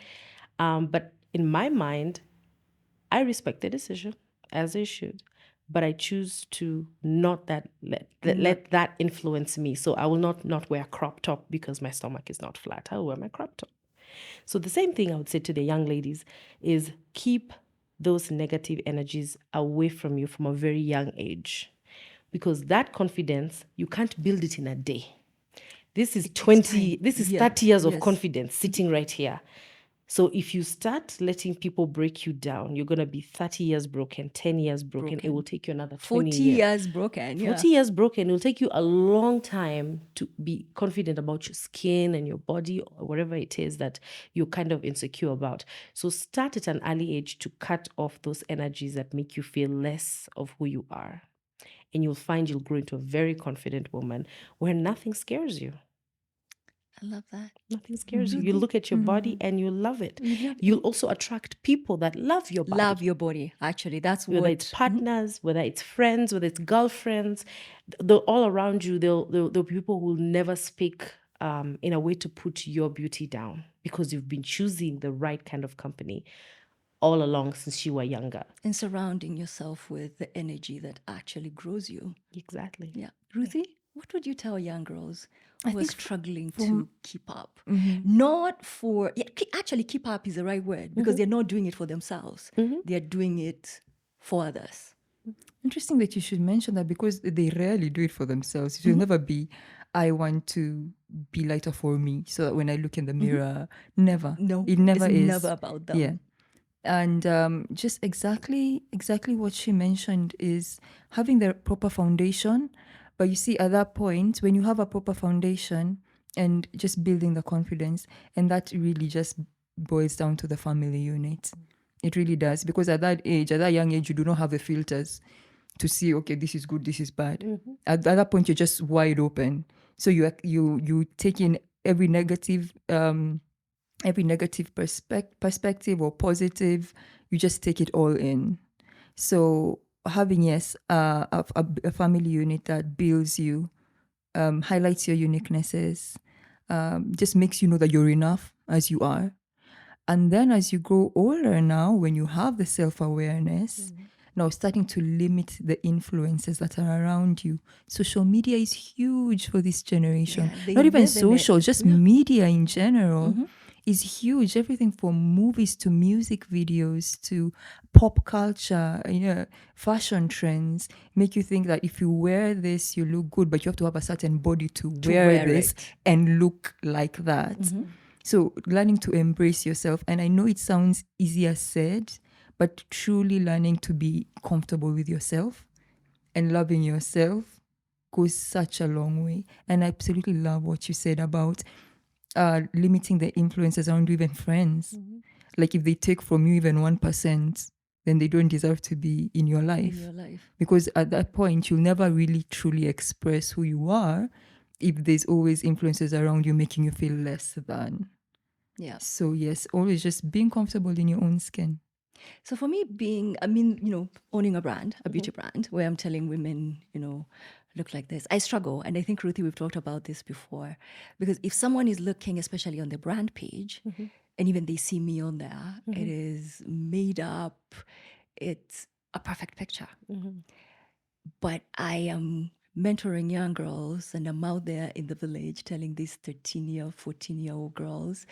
But in my mind, I respect the decision, as they should. But I choose to not let that influence me. So I will not wear a crop top because my stomach is not flat. I will wear my crop top. So the same thing I would say to the young ladies is keep those negative energies away from you from a very young age. Because that confidence, you can't build it in a day. This is 30 years of confidence sitting right here. So if you start letting people break you down, you're going to be 30 years broken, 10 years broken. It will take you another 20 40 years broken. 40 years broken. It will take you a long time to be confident about your skin and your body or whatever it is that you're kind of insecure about. So start at an early age to cut off those energies that make you feel less of who you are. And you'll find you'll grow into a very confident woman where nothing scares you. I love that. Nothing scares you. You look at your body and you love it. You'll also attract people that love your body. Love your body, actually. That's whether it's partners, whether it's friends, whether it's girlfriends, they're all around you. They'll be people who will never speak in a way to put your beauty down because you've been choosing the right kind of company all along since you were younger. And surrounding yourself with the energy that actually grows you. Exactly. Yeah. Ruthie? what would you tell young girls I who are think struggling for- to keep up? Mhm. Not for, actually, keep up is the right word because they're not doing it for themselves. They're doing it for others. Interesting that you should mention that because they rarely do it for themselves. It will never be, I want to be lighter for me so that when I look in the mirror, never. No, It never it's is. never about them. Yeah. And just exactly what she mentioned is having the proper foundation. But you see, at that point, when you have a proper foundation and just building the confidence, and that really just boils down to the family unit. It really does. Because at that age, at that young age, you do not have the filters to see, okay, this is good, this is bad. At that point, you're just wide open. So you take in every negative perspective or positive. You just take it all in. So having, yes, a family unit that builds you, highlights your uniquenesses, just makes you know that you're enough as you are. And then as you grow older now, when you have the self-awareness, now starting to limit the influences that are around you. Social media is huge for this generation. Yeah, they Not even live in it. social, just media in general is huge. Everything from movies to music videos to pop culture, fashion trends make you think that if you wear this, you look good, but you have to have a certain body to wear wear this it. and look like that. So learning to embrace yourself. And I know it sounds easier said, but truly learning to be comfortable with yourself and loving yourself goes such a long way. And I absolutely love what you said about limiting the influences around you, even friends. Like if they take from you even 1%, then they don't deserve to be in your life. Because at that point, you'll never really truly express who you are if there's always influences around you making you feel less than. Yeah. So yes, always just being comfortable in your own skin. So for me, owning a brand, a beauty brand, where I'm telling women, look like this, I struggle. And I think, Ruthie, we've talked about this before. Because if someone is looking, especially on the brand page, and even they see me on there, it is made up, it's a perfect picture. But I am mentoring young girls, and I'm out there in the village telling these 13-year, 14-year-old girls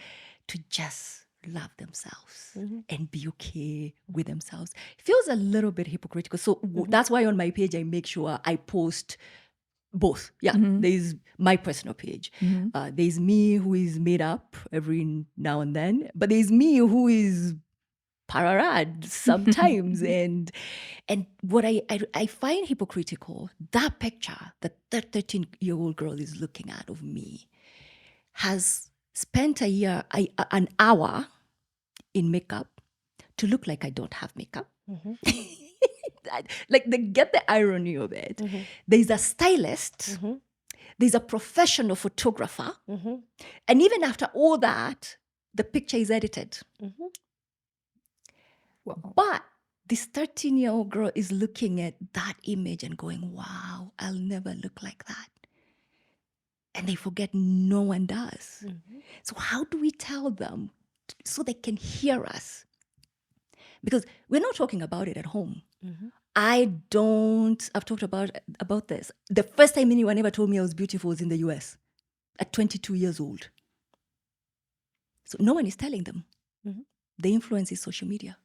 to just love themselves and be okay with themselves. It feels a little bit hypocritical. So that's why on my page, I make sure I post both. Yeah, there's my personal page. There's me who is made up every now and then, but there's me who is pararad sometimes. and what I find hypocritical, that picture that 13-year-old girl is looking at of me has spent an hour in makeup to look like I don't have makeup. Like, they get the irony of it. There's a stylist, there's a professional photographer, and even after all that, the picture is edited. Wow. But this 13-year-old girl is looking at that image and going, wow, I'll never look like that. And they forget no one does. So how do we tell them so they can hear us? Because we're not talking about it at home. I've talked about this. The first time anyone ever told me I was beautiful was in the US at 22 years old. So no one is telling them. The influence is social media.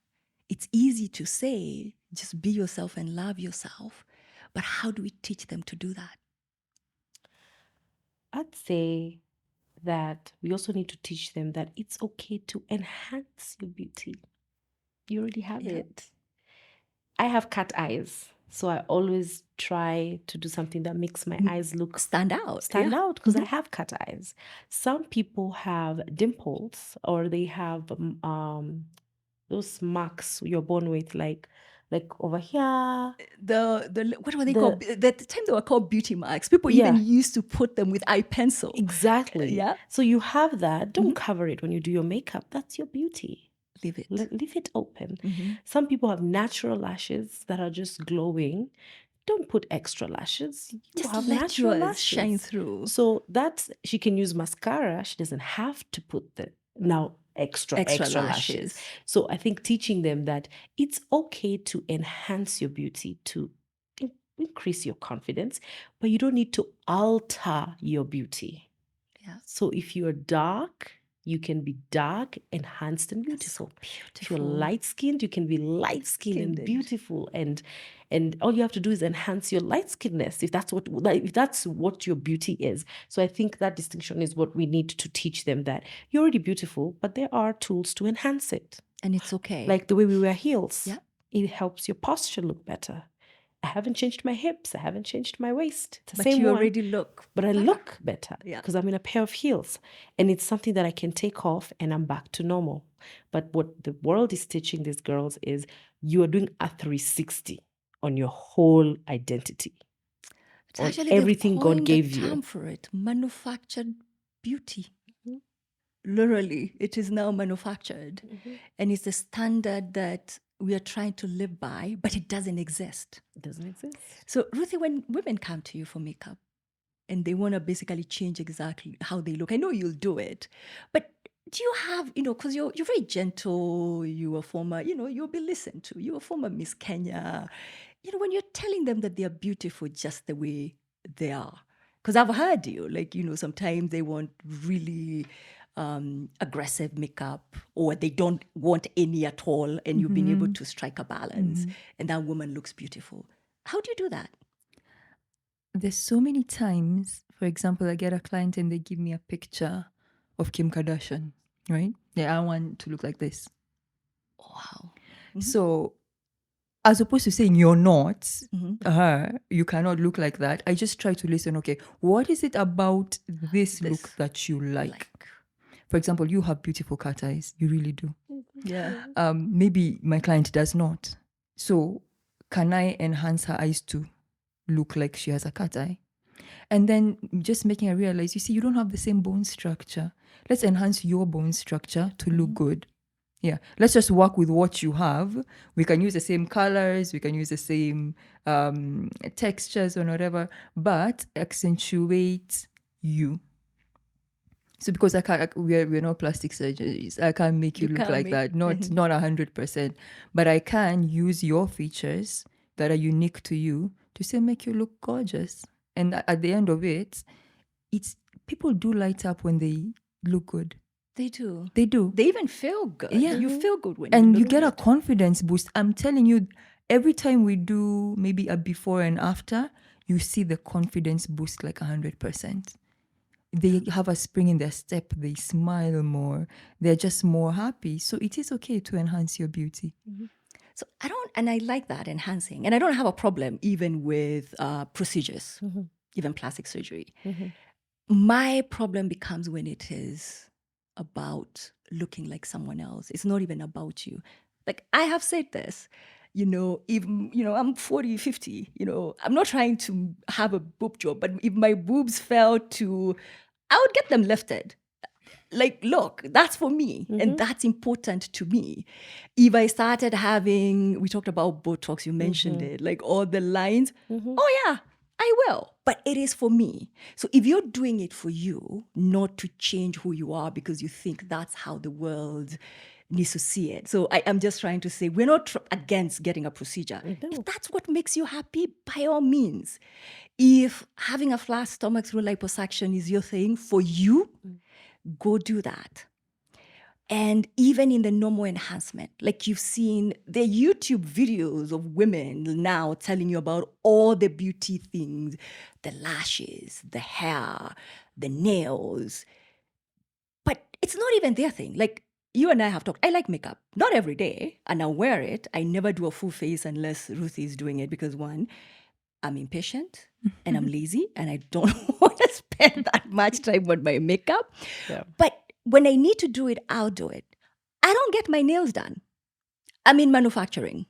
It's easy to say, just be yourself and love yourself. But how do we teach them to do that? I'd say that we also need to teach them that it's okay to enhance your beauty. You already have it. I have cat eyes, so I always try to do something that makes my eyes look Stand out. out because I have cat eyes. Some people have dimples, or they have those marks you're born with, like over here. What were they called? At the time they were called beauty marks. People even used to put them with eye pencil. Exactly. Yeah. So you have that. Don't cover it when you do your makeup. That's your beauty. Leave it. Leave it open. Some people have natural lashes that are just glowing. Don't put extra lashes. You Just have let natural yours lashes shine through. So she can use mascara. She doesn't have to put the extra lashes. So I think teaching them that it's okay to enhance your beauty, to increase your confidence, but you don't need to alter your beauty. Yeah. So if you're dark, you can be dark, enhanced, and beautiful. If you're light-skinned, you can be light-skinned and beautiful, and all you have to do is enhance your light-skinnedness if that's what your beauty is. So I think that distinction is what we need to teach them, that you're already beautiful, but there are tools to enhance it. And it's okay. Like the way we wear heels. Yeah. It helps your posture look better. I haven't changed my hips. I haven't changed my waist. It's the but same you one, already look but I look better Yeah. because I'm in a pair of heels. And it's something that I can take off and I'm back to normal. But what the world is teaching these girls is you are doing a 360 on your whole identity. It's on actually everything they've God coined gave a term you. for it, manufactured beauty. Literally, it is now manufactured. And it's a standard that we are trying to live by, but it doesn't exist. It doesn't exist. So, Ruthie, when women come to you for makeup and they want to basically change exactly how they look, I know you'll do it, but do you have, because you're very gentle, you were former, you'll be listened to, you were former Miss Kenya, when you're telling them that they are beautiful just the way they are, because I've heard you, sometimes they want really aggressive makeup, or they don't want any at all, and you've been able to strike a balance, and that woman looks beautiful. How do you do that? There's so many times, for example, I get a client and they give me a picture of Kim Kardashian, right? Yeah, I want to look like this. Wow. So as opposed to saying you're not her, you cannot look like that, I just try to listen, okay, what is it about this look that you like? For example, you have beautiful cat eyes. You really do. Yeah. Maybe my client does not. So can I enhance her eyes to look like she has a cat eye? And then just making her realize, you see, you don't have the same bone structure. Let's enhance your bone structure to look good. Yeah, let's just work with what you have. We can use the same colors, we can use the same textures or whatever, but accentuate you. So because we're not plastic surgeries, I can't make you look like that. Not 100%, but I can use your features that are unique to you to say make you look gorgeous. And at the end of it, it's people do light up when they look good. They do. They do. They even feel good. Yeah. You feel good when and you you look get good. a confidence boost. I'm telling you, every time we do maybe a before and after, you see the confidence boost like 100%. They have a spring in their step. They smile more. They're just more happy. So it is okay to enhance your beauty. So I like that, enhancing. And I don't have a problem even with procedures, even plastic surgery. My problem becomes when it is about looking like someone else. It's not even about you. Like I have said this, if, I'm 40, 50, I'm not trying to have a boob job, but if my boobs fell to, I would get them lifted. Like, look, that's for me. And that's important to me. If I started having, we talked about Botox, you mentioned it, like all the lines. Oh yeah, I will. But it is for me. So if you're doing it for you, not to change who you are because you think that's how the world needs to see it. So I'm just trying to say, we're not against getting a procedure. If that's what makes you happy, by all means. If having a flat stomach through liposuction is your thing for you, go do that. And even in the normal enhancement, like you've seen the YouTube videos of women now telling you about all the beauty things, the lashes, the hair, the nails. But it's not even their thing. Like you and I have talked, I like makeup, not every day, and I wear it. I never do a full face unless Ruthie is doing it because one, I'm impatient and I'm lazy and I don't want to spend that much time on my makeup. Yeah. But when I need to do it, I'll do it. I don't get my nails done. I'm in manufacturing.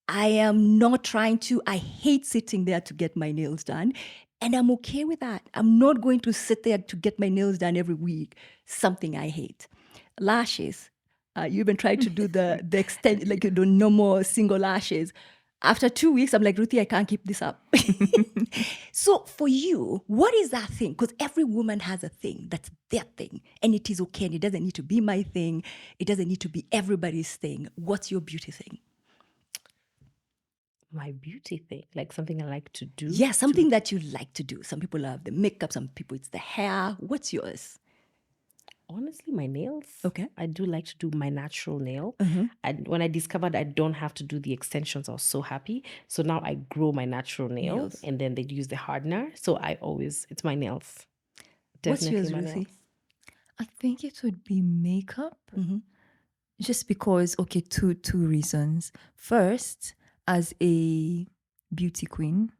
I am not trying to. I hate sitting there to get my nails done. And I'm okay with that. I'm not going to sit there to get my nails done every week, something I hate. Lashes. You even tried to do the extent, like you do no more single lashes. After 2 weeks, I'm like, Ruthie, I can't keep this up. So for you, what is that thing? Because every woman has a thing that's their thing. And it is okay. And it doesn't need to be my thing. It doesn't need to be everybody's thing. What's your beauty thing? My beauty thing, like something I like to do. Yeah, something that you like to do. Some people love the makeup, some people it's the hair. What's yours? Honestly, my nails. Okay. I do like to do my natural nail. And when I discovered I don't have to do the extensions, I was so happy. So now I grow my natural nails, and then they use the hardener. So it's my nails. What's Definitely yours, my Ruthie? nails. I think it would be makeup. Just because, okay, two reasons. First, as a beauty queen,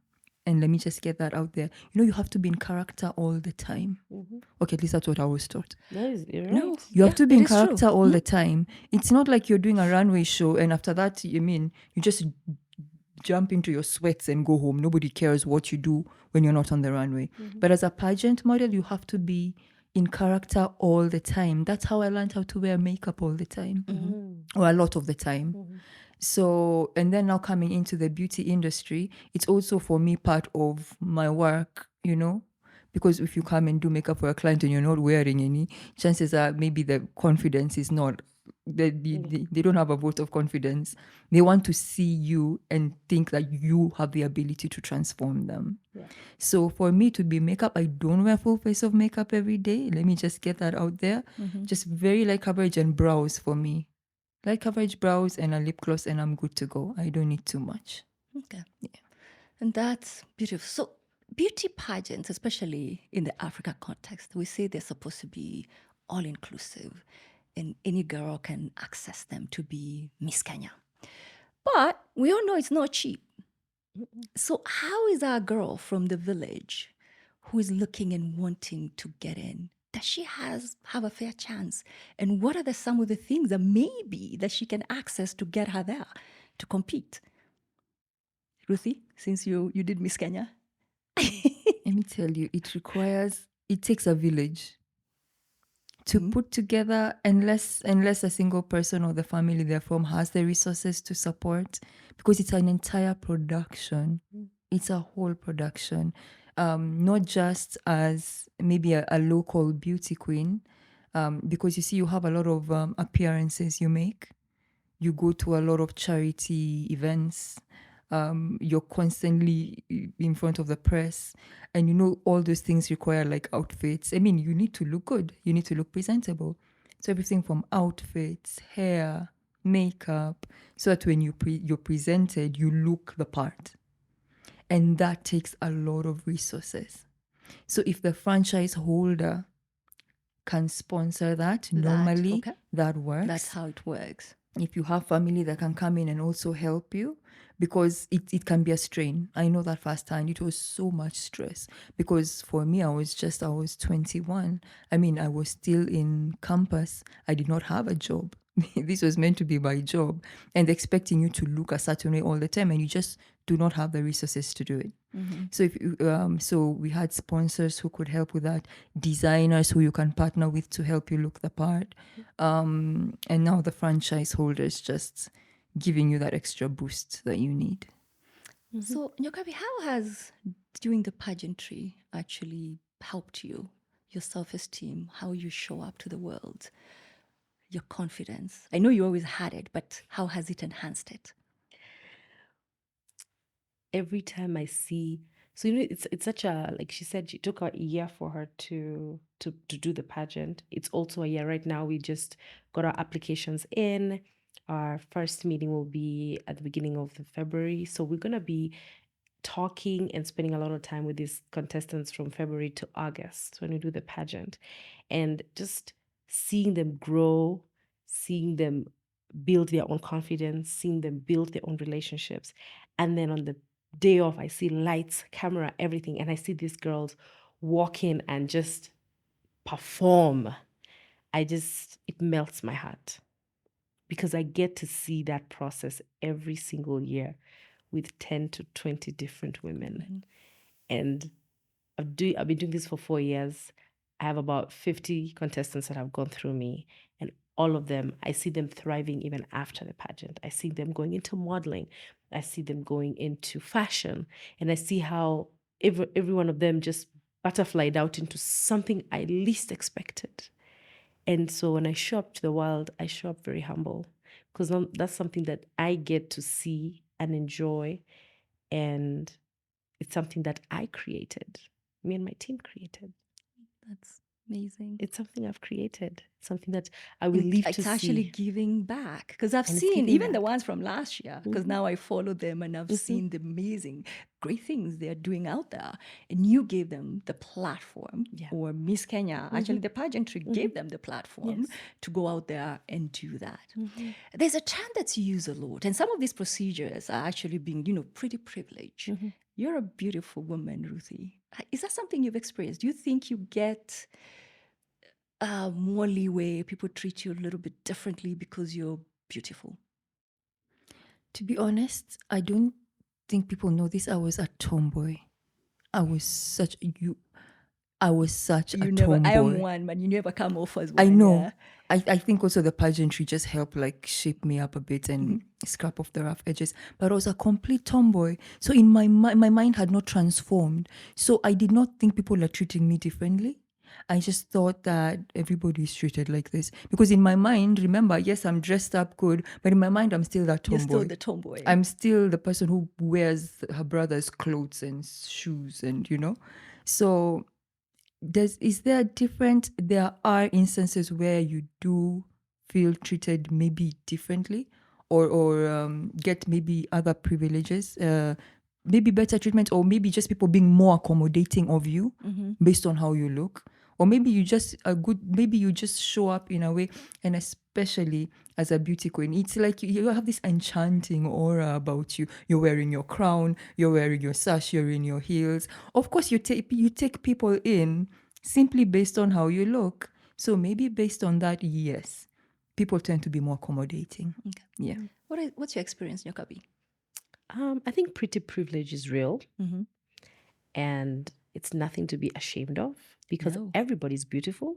and let me just get that out there, you have to be in character all the time. Okay, at least that's what I was taught. You're right. No, You have to be it in is true. character all the time. It's not like you're doing a runway show and after that, you just jump into your sweats and go home. Nobody cares what you do when you're not on the runway. But as a pageant model, you have to be in character all the time. That's how I learned how to wear makeup all the time, or a lot of the time. So, and then now coming into the beauty industry, it's also for me part of my work, because if you come and do makeup for a client and you're not wearing any, chances are maybe the confidence is not, they don't have a vote of confidence. They want to see you and think that you have the ability to transform them. Yeah. So for me to be makeup, I don't wear full face of makeup every day. Let me just get that out there. Just very light coverage and brows for me. Light coverage brows and a lip gloss and I'm good to go. I don't need too much. Okay. Yeah. And that's beautiful. So beauty pageants, especially in the Africa context, we say they're supposed to be all-inclusive and any girl can access them to be Miss Kenya. But we all know it's not cheap. So how is our girl from the village who is looking and wanting to get in? Does she have a fair chance? And what are some of the things that maybe that she can access to get her there to compete? Ruthie, since you did Miss Kenya. Let me tell you, it takes a village to put together, unless a single person or the family they're from has the resources to support, because it's an entire production. It's a whole production, not just as maybe a local beauty queen, because you see, you have a lot of appearances you make. You go to a lot of charity events. You're constantly in front of the press, and all those things require like outfits. I mean, you need to look good. You need to look presentable. So everything from outfits, hair, makeup, so that when you're presented, you look the part. And that takes a lot of resources. So if the franchise holder can sponsor that, normally that works. That's how it works. If you have family that can come in and also help you, because it can be a strain. I know that firsthand. It was so much stress because for me, I was 21. I mean, I was still in campus. I did not have a job. This was meant to be my job, and expecting you to look a certain way all the time, and you just do not have the resources to do it. So so we had sponsors who could help with that, designers who you can partner with to help you look the part, and now the franchise holders just giving you that extra boost that you need. So Nyokabi, how has doing the pageantry actually helped you, your self-esteem, how you show up to the world, your confidence? I know you always had it, but how has it enhanced it? Every time I see, so it's such a, like she said, it took a year for her to do the pageant. It's also a year right now. We just got our applications in. Our first meeting will be at the beginning of February. So we're gonna be talking and spending a lot of time with these contestants from February to August when we do the pageant, and just seeing them grow, seeing them build their own confidence, seeing them build their own relationships. And then on the day off, I see lights, camera, everything, and I see these girls walk in and just perform. It melts my heart because I get to see that process every single year with 10 to 20 different women. And I've been doing this for 4 years. I have about 50 contestants that have gone through me, and all of them, I see them thriving even after the pageant. I see them going into modeling. I see them going into fashion, and I see how every one of them just butterflied out into something I least expected. And so when I show up to the world, I show up very humble, because that's something that I get to see and enjoy. And it's something that I created, me and my team created. That's amazing. It's something I've created, something that I will live to It's actually see. giving back, because I've And it's seen giving even the back. ones from last year, because now I follow them and I've seen the amazing, great things they're doing out there. And you gave them the platform, Yeah. or Miss Kenya, actually the pageantry gave them the platform Yes. to go out there and do that. There's a term that's used a lot, and some of these procedures are actually being, pretty privileged. You're a beautiful woman, Ruthie. Is that something you've experienced? Do you think you get more leeway, people treat you a little bit differently because you're beautiful? To be honest, I don't think people know this. I was a tomboy. I was such a You never, I am tomboy. one, but you never come off as one. I know. Yeah. I think also the pageantry just helped like shape me up a bit and scrap off the rough edges. But I was a complete tomboy. So in my mind had not transformed. So I did not think people are treating me differently. I just thought that everybody is treated like this. Because in my mind, remember, yes, I'm dressed up good, but in my mind, I'm still that tomboy. You're still the tomboy. I'm still the person who wears her brother's clothes and shoes and, So is there a different, there are instances where you do feel treated maybe differently or get maybe other privileges, maybe better treatment, or maybe just people being more accommodating of you based on how you look, or maybe you just maybe you just show up in a way. And especially as a beauty queen, it's like you have this enchanting aura about you. You're wearing your crown, you're wearing your sash, you're in your heels. Of course, you take people in simply based on how you look. So maybe based on that, yes, people tend to be more accommodating. Okay. Yeah. What's your experience, Nyokabi? I think pretty privilege is real, and it's nothing to be ashamed of, because everybody's beautiful.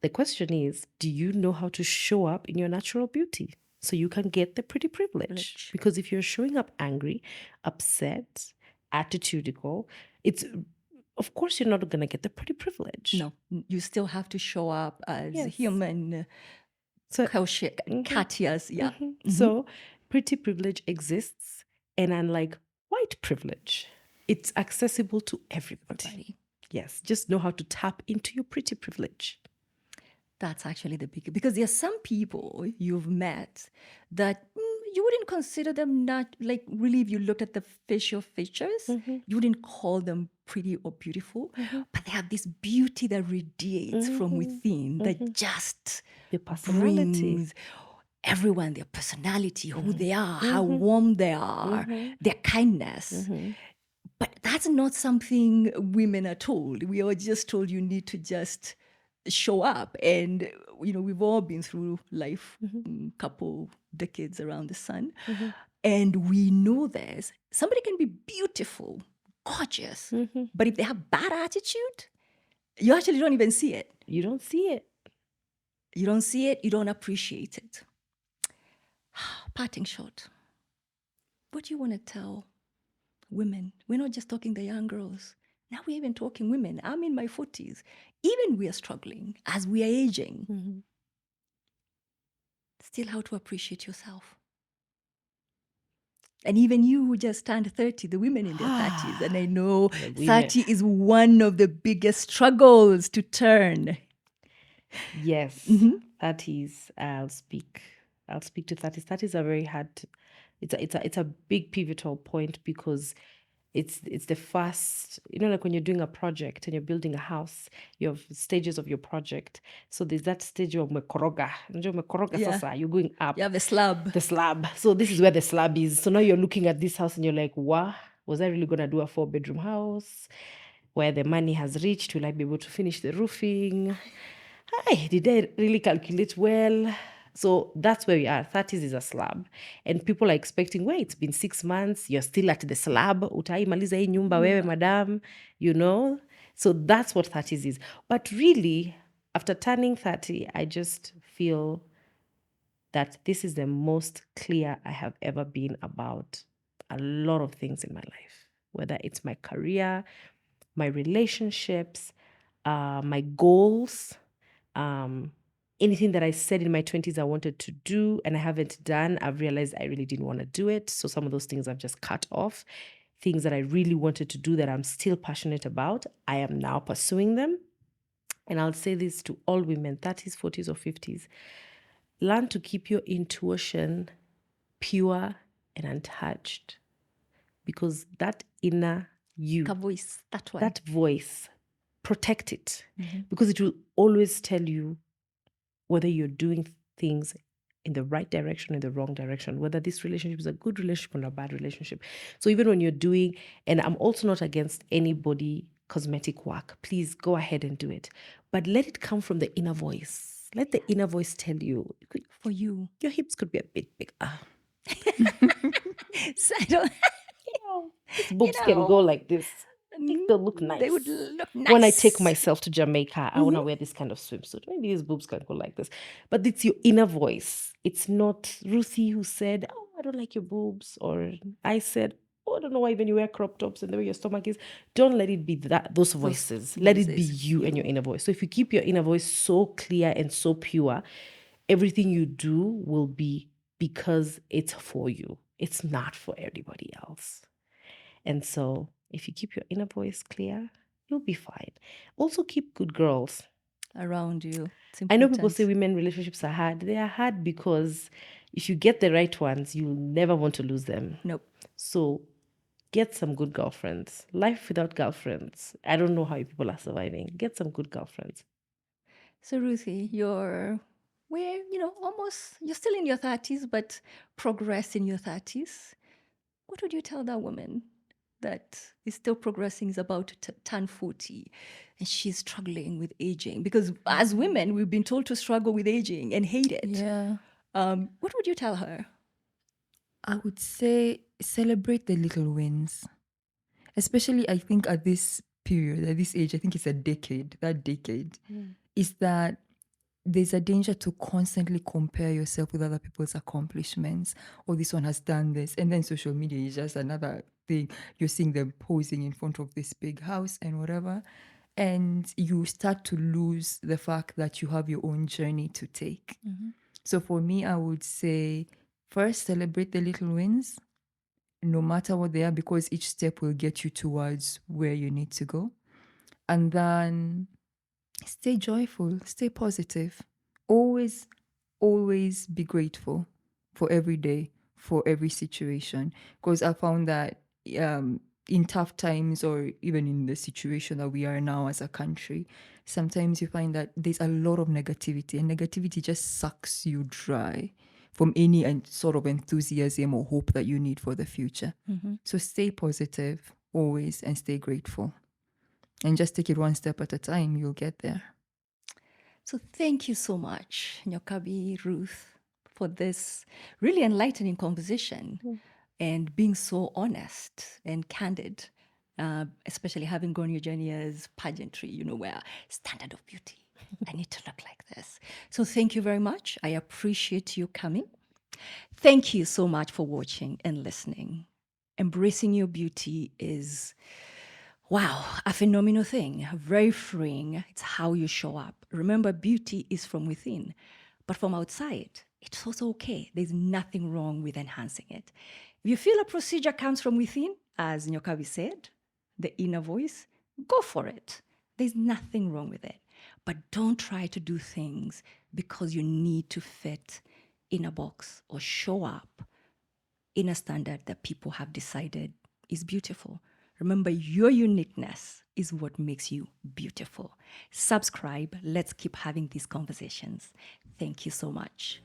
The question is, do you know how to show up in your natural beauty so you can get the pretty privilege? Because if you're showing up angry, upset, attitudical, of course you're not going to get the pretty privilege. No, you still have to show up as human. So, Katya's, yeah. So pretty privilege exists, and unlike white privilege, it's accessible to everybody. Yes, just know how to tap into your pretty privilege. That's actually the big, because there are some people you've met that you wouldn't consider them not, like, really, if you looked at the facial features, you wouldn't call them pretty or beautiful, but they have this beauty that radiates from within, that just Your personality. brings everyone their personality, who they are, how warm they are, their kindness. But that's not something women are told. We are just told you need to just show up. And, we've all been through life, couple decades around the sun. And we know this. Somebody can be beautiful, gorgeous, but if they have bad attitude, you actually don't even see it. You don't see it. You don't see it. You don't appreciate it. Parting shot. What do you want to tell women? We're not just talking the young girls. Now we're even talking women. I'm in my 40s. Even we are struggling as we are aging. Still, how to appreciate yourself. And even you who just turned 30, the women in their 30s. And I know 30 is one of the biggest struggles to turn. Yes, 30s. I'll speak to 30s. 30s are very hard. It's a big pivotal point, because it's the first, like when you're doing a project and you're building a house, you have stages of your project. So there's that stage of mekoroga. Sasa, you're going up. You have the slab. The slab. So this is where the slab is. So now you're looking at this house and you're like, wow, was I really going to do a 4-bedroom house? Where the money has reached, will I be able to finish the roofing? Hi, did I really calculate well? So that's where we are. 30s is a slab. And people are expecting, wait, it's been 6 months, you're still at the slab. Utaimaliza hii nyumba wewe, madam, So that's what 30s is. But really, after turning 30, I just feel that this is the most clear I have ever been about a lot of things in my life, whether it's my career, my relationships, my goals, anything that I said in my 20s I wanted to do and I haven't done, I've realized I really didn't want to do it. So some of those things I've just cut off. Things that I really wanted to do that I'm still passionate about, I am now pursuing them. And I'll say this to all women, 30s, 40s, or 50s. Learn to keep your intuition pure and untouched, because that inner you, voice, that one. that voice, protect it, because it will always tell you whether you're doing things in the right direction or in the wrong direction, whether this relationship is a good relationship or a bad relationship. So even when you're doing, and I'm also not against anybody cosmetic work, please go ahead and do it. But let it come from the inner voice. Let the inner voice tell you, For you. your hips could be a bit big. So I don't, These boobs can go like this. I think they'll look nice. they would look nice. When I take myself to Jamaica, I want to wear this kind of swimsuit. Maybe these boobs can go like this. But it's your inner voice. It's not Ruthie who said, oh, I don't like your boobs. Or I said, oh, I don't know why even you wear crop tops and the way your stomach is. Don't let it be those voices. Let it be you and your inner voice. So if you keep your inner voice so clear and so pure, everything you do will be because it's for you. It's not for everybody else. And so if you keep your inner voice clear, you'll be fine. Also keep good girls around you. I know people say women relationships are hard. They are hard because if you get the right ones, you'll never want to lose them. Nope. So get some good girlfriends. Life without girlfriends, I don't know how you people are surviving. Get some good girlfriends. So Ruthie, you're still in your 30s, but progress in your 30s. What would you tell that woman that is still progressing, is about to turn 40 and she's struggling with aging? Because as women, we've been told to struggle with aging and hate it. Yeah. What would you tell her? I would say celebrate the little wins. Especially, I think at this period, at this age, I think it's a decade, that decade, is that there's a danger to constantly compare yourself with other people's accomplishments. Oh, this one has done this. And then social media is just another thing. You're seeing them posing in front of this big house and whatever. And you start to lose the fact that you have your own journey to take. So for me, I would say first, celebrate the little wins, no matter what they are, because each step will get you towards where you need to go. And then stay joyful, stay positive. Always, always be grateful for every day, for every situation. Because I found that in tough times, or even in the situation that we are now as a country, sometimes you find that there's a lot of negativity, and negativity just sucks you dry from any sort of enthusiasm or hope that you need for the future. So stay positive always and stay grateful. And just take it one step at a time, you'll get there. So thank you so much, Nyokabi, Ruth, for this really enlightening conversation and being so honest and candid, especially having gone your journey as pageantry, where standard of beauty. I need to look like this. So thank you very much. I appreciate you coming. Thank you so much for watching and listening. Embracing your beauty is, wow, a phenomenal thing, very freeing. It's how you show up. Remember, beauty is from within, but from outside, it's also okay. There's nothing wrong with enhancing it. If you feel a procedure comes from within, as Nyokabi said, the inner voice, go for it. There's nothing wrong with it. But don't try to do things because you need to fit in a box or show up in a standard that people have decided is beautiful. Remember, your uniqueness is what makes you beautiful. Subscribe. Let's keep having these conversations. Thank you so much.